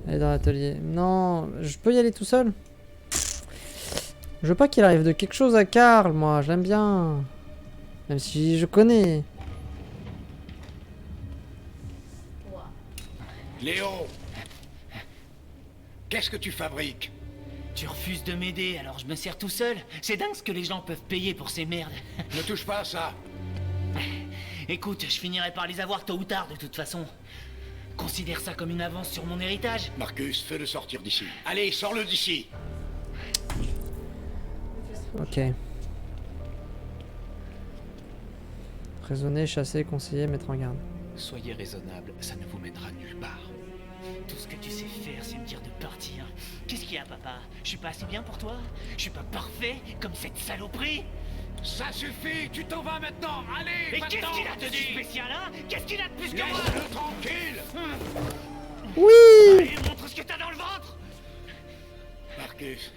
Speaker 1: Allez dans l'atelier. Non, je peux y aller tout seul. Je veux pas qu'il arrive de quelque chose à Karl, moi, je l'aime bien. Même si je connais.
Speaker 11: Léo! Qu'est-ce que tu fabriques?
Speaker 13: Tu refuses de m'aider, alors je me sers tout seul. C'est dingue ce que les gens peuvent payer pour ces merdes.
Speaker 11: Ne touche pas à ça.
Speaker 13: Écoute, je finirai par les avoir tôt ou tard, de toute façon. Considère ça comme une avance sur mon héritage.
Speaker 11: Marcus, fais-le sortir d'ici. Allez, sors-le d'ici.
Speaker 1: Ok. Raisonner, chasser, conseiller, mettre en garde.
Speaker 12: Soyez raisonnable, ça ne vous mènera nulle part.
Speaker 13: Tout ce que tu sais faire, c'est me dire de partir. Qu'est-ce qu'il y a, papa? Je suis pas assez bien pour toi? Je suis pas parfait, comme cette saloperie?
Speaker 11: Ça suffit, tu t'en vas maintenant. Allez,
Speaker 13: Et qu'est-ce qu'il a de si spécial, hein? Qu'est-ce qu'il a de plus que moi?
Speaker 11: Laisse-le tranquille.
Speaker 1: Oui.
Speaker 13: Allez, montre ce que t'as dans le ventre.
Speaker 11: Marcus,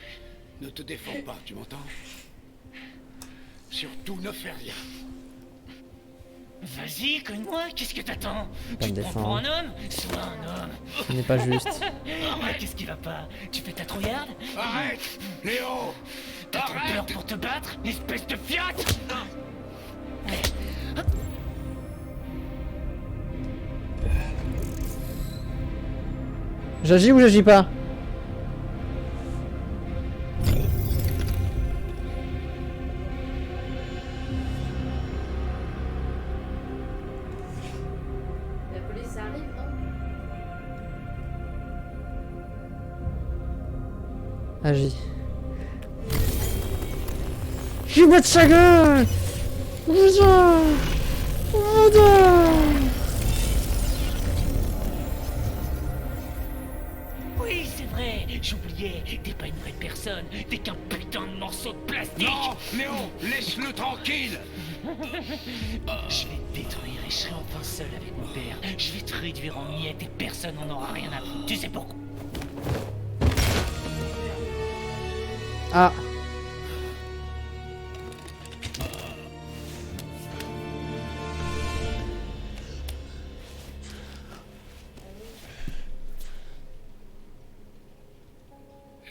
Speaker 11: ne te défends pas, tu m'entends? Surtout ne fais rien.
Speaker 13: Vas-y, cogne-moi, qu'est-ce que t'attends?
Speaker 1: Pas
Speaker 13: Tu
Speaker 1: me
Speaker 13: te prends pour un
Speaker 1: défendre.
Speaker 13: homme? Sois un homme.
Speaker 1: Ce n'est pas juste.
Speaker 13: Qu'est-ce qui va pas? Tu fais ta trouillarde?
Speaker 11: Arrête, Léo.
Speaker 13: T'as trop peur pour te battre, espèce de fiat!
Speaker 1: J'agis ou j'agis pas?
Speaker 8: La police arrive, non?
Speaker 1: Agis. Je vais battre sa gueule! Putain! Putain!
Speaker 13: Oui, c'est vrai, j'oubliais, t'es pas une vraie personne, t'es qu'un putain de morceau de plastique!
Speaker 11: Non, Léo, laisse-le tranquille.
Speaker 13: Je vais te détruire et je serai enfin seul avec mon père. Je vais te réduire en miettes et personne n'en aura rien à foutre. Tu sais pourquoi?
Speaker 1: Ah!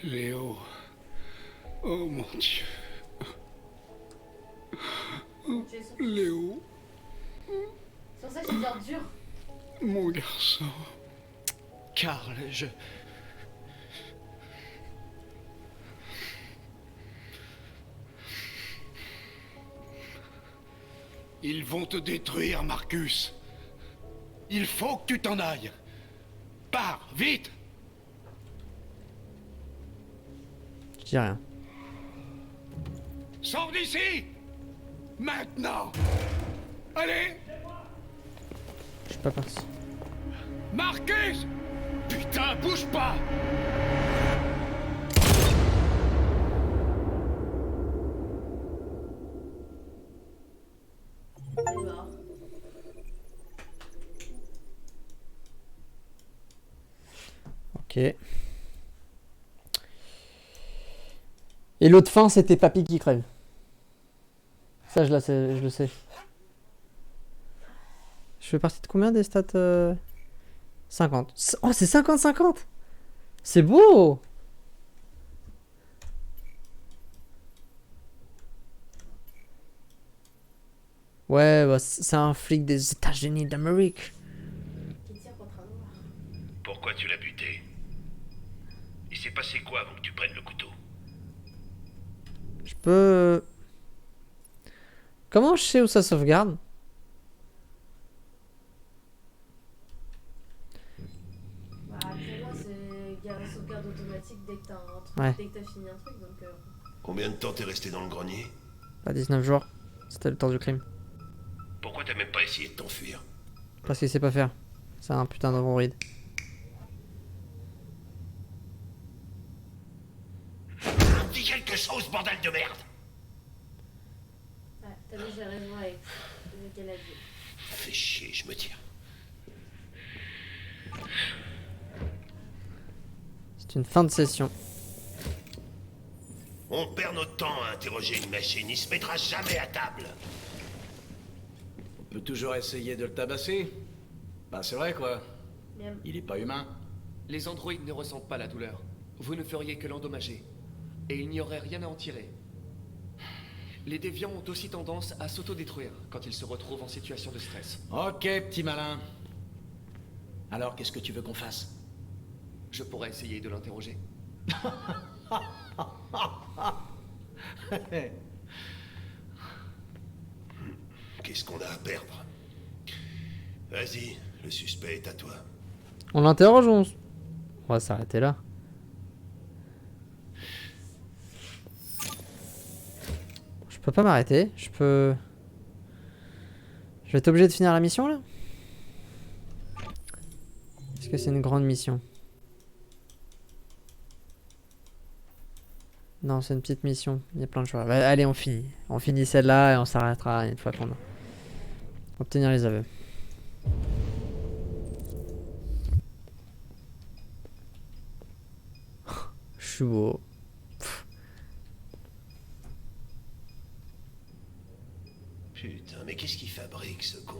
Speaker 11: Léo. Oh mon Dieu. Léo.
Speaker 8: C'est pour ça que j'ai bien dur.
Speaker 11: Mon garçon.
Speaker 12: Karl, je...
Speaker 11: Ils vont te détruire, Marcus. Il faut que tu t'en ailles. Pars, vite.
Speaker 1: Je dis rien.
Speaker 11: Sors d'ici. Maintenant. Allez.
Speaker 1: Je suis pas parti.
Speaker 11: Marcus. Putain, bouge pas.
Speaker 1: Ok. Et l'autre fin, c'était Papy qui crève. Ça, je le sais. Je fais partie de combien des stats 50. Oh, c'est 50-50. C'est beau. Ouais, bah, c'est un flic des États-Unis d'Amérique.
Speaker 11: Pourquoi tu l'as buté? Il s'est passé quoi avant que tu prennes le couteau?
Speaker 1: Je peux... Comment je sais où ça sauvegarde?
Speaker 8: Bah, pour moi, c'est sauvegarde automatique dès que t'as un truc,
Speaker 1: Ouais.
Speaker 8: dès que t'as fini un truc, donc...
Speaker 11: Combien de temps t'es resté dans le grenier?
Speaker 1: Pas 19 jours. C'était le temps du crime.
Speaker 11: Pourquoi t'as même pas essayé de t'enfuir?
Speaker 1: Parce qu'il sait pas faire. C'est un putain d'androïde.
Speaker 11: Dis quelque chose, bordel de merde!
Speaker 8: Ouais, t'as vu, j'ai raison avec ce qu'elle a dit.
Speaker 11: Fais chier, je me tire.
Speaker 1: C'est une fin de session.
Speaker 11: On perd notre temps à interroger une machine, il se mettra jamais à table.
Speaker 4: On peut toujours essayer de le tabasser. Bah c'est vrai quoi.
Speaker 8: Miam.
Speaker 4: Il est pas humain.
Speaker 5: Les androïdes ne ressentent pas la douleur. Vous ne feriez que l'endommager. Et il n'y aurait rien à en tirer. Les déviants ont aussi tendance à s'autodétruire quand ils se retrouvent en situation de stress.
Speaker 4: Ok, petit malin. Alors, qu'est-ce que tu veux qu'on fasse?
Speaker 5: Je pourrais essayer de l'interroger.
Speaker 11: Qu'est-ce qu'on a à perdre? Vas-y, le suspect est à toi.
Speaker 1: On l'interroge ou on va s'arrêter là. Je peux pas m'arrêter. Je peux... Je vais être obligé de finir la mission là? Est-ce que c'est une grande mission? Non, c'est une petite mission. Il y a plein de choix. Bah, allez, on finit. On finit celle-là et on s'arrêtera une fois qu'on a... Obtenir les aveux. Je suis beau.
Speaker 11: Putain, mais qu'est-ce qu'il fabrique, ce con?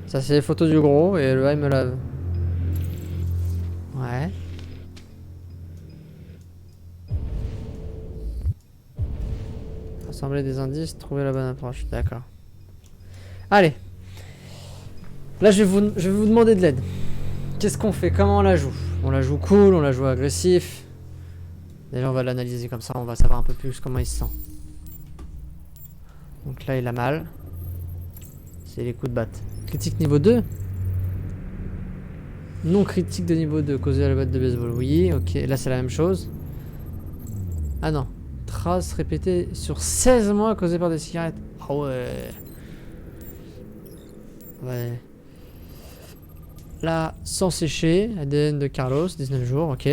Speaker 1: Ça, c'est les photos du gros et le A, il me lave. Ouais. Rassembler des indices, trouver la bonne approche. D'accord. Allez. Là, je vais vous demander de l'aide. Qu'est-ce qu'on fait? Comment on la joue? On la joue cool, on la joue agressif. Déjà, on va l'analyser comme ça, on va savoir un peu plus comment il se sent. Donc là, il a mal. C'est les coups de batte. Critique niveau 2? Non critique de niveau 2, causé à la batte de baseball. Oui, ok. Là, c'est la même chose. Ah non. Traces répétées sur 16 mois causées par des cigarettes. Ah ouais. Ouais. Là, sans sécher. ADN de Carlos, 19 jours, ok.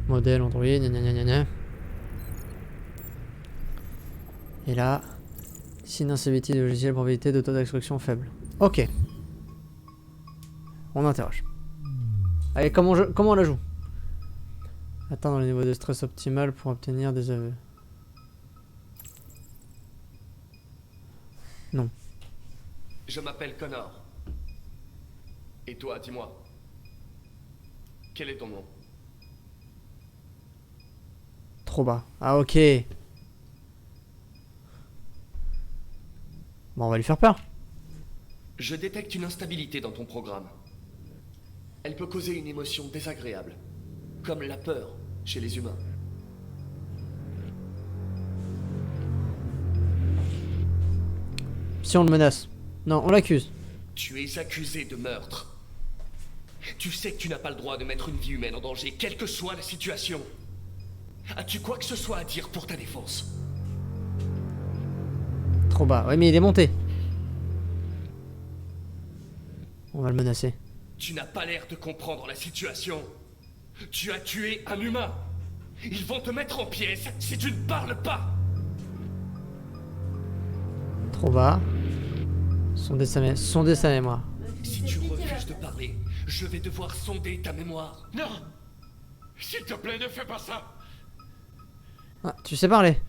Speaker 1: Modèle Android, gna gna gna gna. Et là, signe d'instabilité de logiciel, probabilité de taux d'extraction faible. Ok. On interroge. Allez, comment on la joue? Atteindre le niveau de stress optimal pour obtenir des aveux. Non.
Speaker 5: Je m'appelle Connor. Et toi, dis-moi. Quel est ton nom?
Speaker 1: Trop bas. Ah ok. Bon, on va lui faire peur.
Speaker 5: Je détecte une instabilité dans ton programme. Elle peut causer une émotion désagréable, comme la peur chez les humains.
Speaker 1: Si on le menace. Non, on l'accuse.
Speaker 5: Tu es accusé de meurtre. Tu sais que tu n'as pas le droit de mettre une vie humaine en danger, quelle que soit la situation. As-tu quoi que ce soit à dire pour ta défense?
Speaker 1: Trop bas. Ouais, mais il est monté. On va le menacer.
Speaker 5: Tu n'as pas l'air de comprendre la situation. Tu as tué un humain. Ils vont te mettre en pièces si tu ne parles pas.
Speaker 1: Trop bas. Sondez sa mémoire.
Speaker 5: Si tu refuses de parler, je vais devoir sonder ta mémoire.
Speaker 7: Non! S'il te plaît, ne fais pas ça!
Speaker 1: Ah, tu sais parler.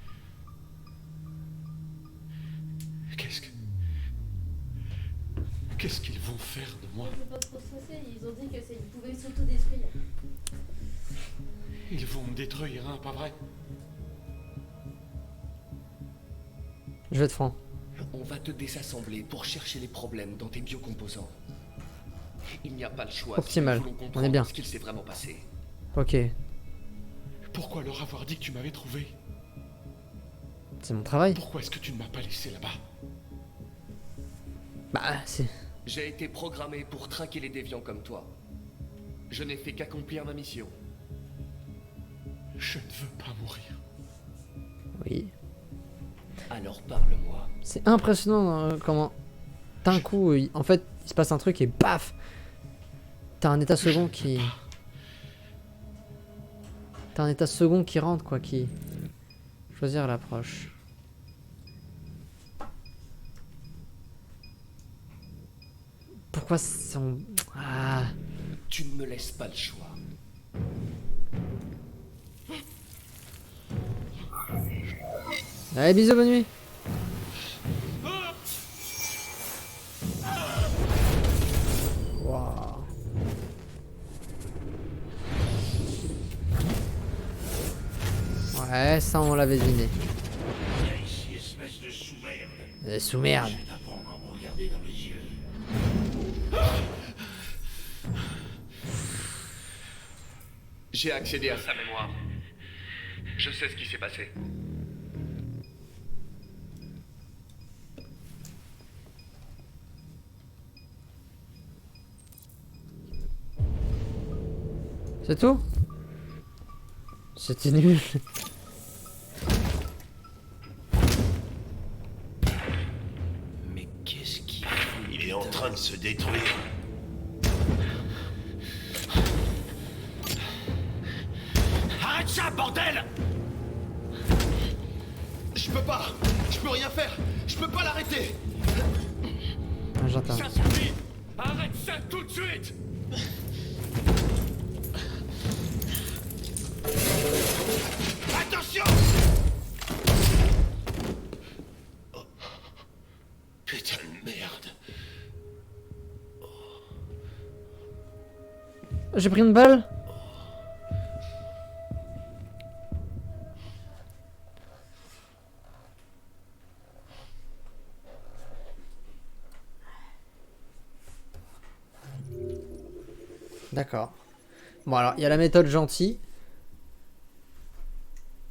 Speaker 7: Qu'est-ce qu'ils vont faire de moi?
Speaker 8: Faut pas trop stresser, ils ont dit que ils pouvaient s'autodétruire.
Speaker 7: Ils vont me détruire, hein, pas vrai?
Speaker 1: Je vais être franc.
Speaker 5: On va te désassembler pour chercher les problèmes dans tes biocomposants. Il n'y a pas le choix.
Speaker 1: Optimal.
Speaker 5: Si nous voulons
Speaker 1: On est
Speaker 5: comprendre
Speaker 1: bien.
Speaker 5: ce qu'il s'est vraiment passé.
Speaker 1: Ok.
Speaker 7: Pourquoi leur avoir dit que tu m'avais trouvé?
Speaker 1: C'est mon travail.
Speaker 7: Pourquoi est-ce que tu ne m'as pas laissé là-bas?
Speaker 1: Bah, c'est...
Speaker 5: J'ai été programmé pour traquer les déviants comme toi. Je n'ai fait qu'accomplir ma mission.
Speaker 7: Je ne veux pas mourir.
Speaker 1: Oui.
Speaker 5: Alors parle-moi.
Speaker 1: C'est impressionnant comment... D'un coup, en fait, il se passe un truc et paf! T'as un état second qui... T'as un état second qui rentre, quoi, qui... Choisir l'approche. Pourquoi on... Ah...
Speaker 5: Tu ne me laisses pas le choix.
Speaker 1: Allez, bisous, bonne nuit. Wow. Ouais, ça on l'avait deviné.
Speaker 11: Viens ici, espèce de sous-merde.
Speaker 1: Sous-merde.
Speaker 11: Je vais t'apprendre à me regarder dans les yeux.
Speaker 5: J'ai accédé à sa mémoire. Je sais ce qui s'est passé.
Speaker 1: C'est tout? C'était nul.
Speaker 10: Mais qu'est-ce qu'il fout? Il est en train de se détruire.
Speaker 5: Arrête ça, bordel! Je peux pas! Je peux rien faire! Je peux pas l'arrêter!
Speaker 1: J'entends.
Speaker 5: Ça suffit! Arrête ça tout de suite! Attention!
Speaker 10: Oh. Putain de merde.
Speaker 1: J'ai pris une balle? D'accord. Bon alors, il y a la méthode gentille.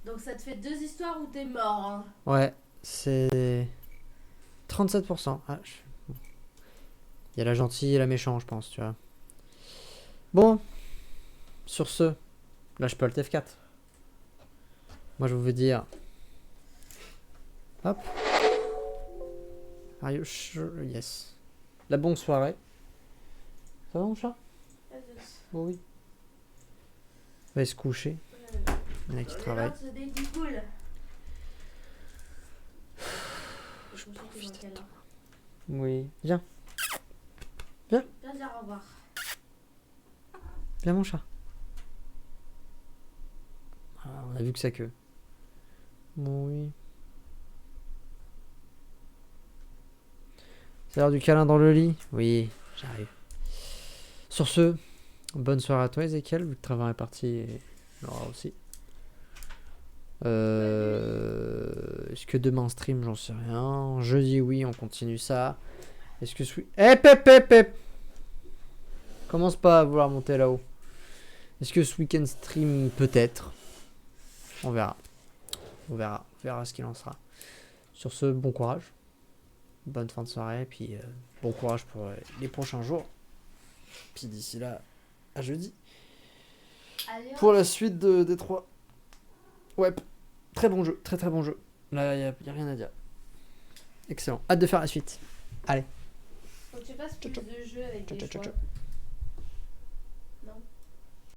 Speaker 8: Donc ça te fait 2 histoires où t'es mort. Hein.
Speaker 1: Ouais, c'est 37%. Ah, il y a la gentille et la méchante, je pense, tu vois. Bon, sur ce, là je peux alt F4. Moi je veux dire... Hop. Are you sure? Yes. La bonne soirée. Ça va mon chat? Oh oui. Va se coucher. Il y en a qui travaillent.
Speaker 8: Je profite de toi.
Speaker 1: Oui. Viens. Viens.
Speaker 8: Viens dire au revoir.
Speaker 1: Viens mon chat. Ah, on a vu que sa queue. Bon oui. C'est l'heure du câlin dans le lit? Oui, j'arrive. Sur ce, bonne soirée à toi Ezekiel, vu que le travail est parti et Laura aussi. Est-ce que demain stream? J'en sais rien. Jeudi, oui, on continue ça. Est-ce que ce... Hep. Commence pas à vouloir monter là-haut. Est-ce que ce week-end stream? Peut-être. On verra. On verra ce qu'il en sera. Sur ce, bon courage. Bonne fin de soirée. Puis bon courage pour les prochains jours. Puis d'ici là, à jeudi.
Speaker 8: Allez,
Speaker 1: Pour la suite des 3. Ouais, très bon jeu. Très bon jeu. Là, y a rien à dire. Excellent. Hâte de faire la suite. Allez.
Speaker 8: Faut que tu fasses plus de jeux avec des choix. Non.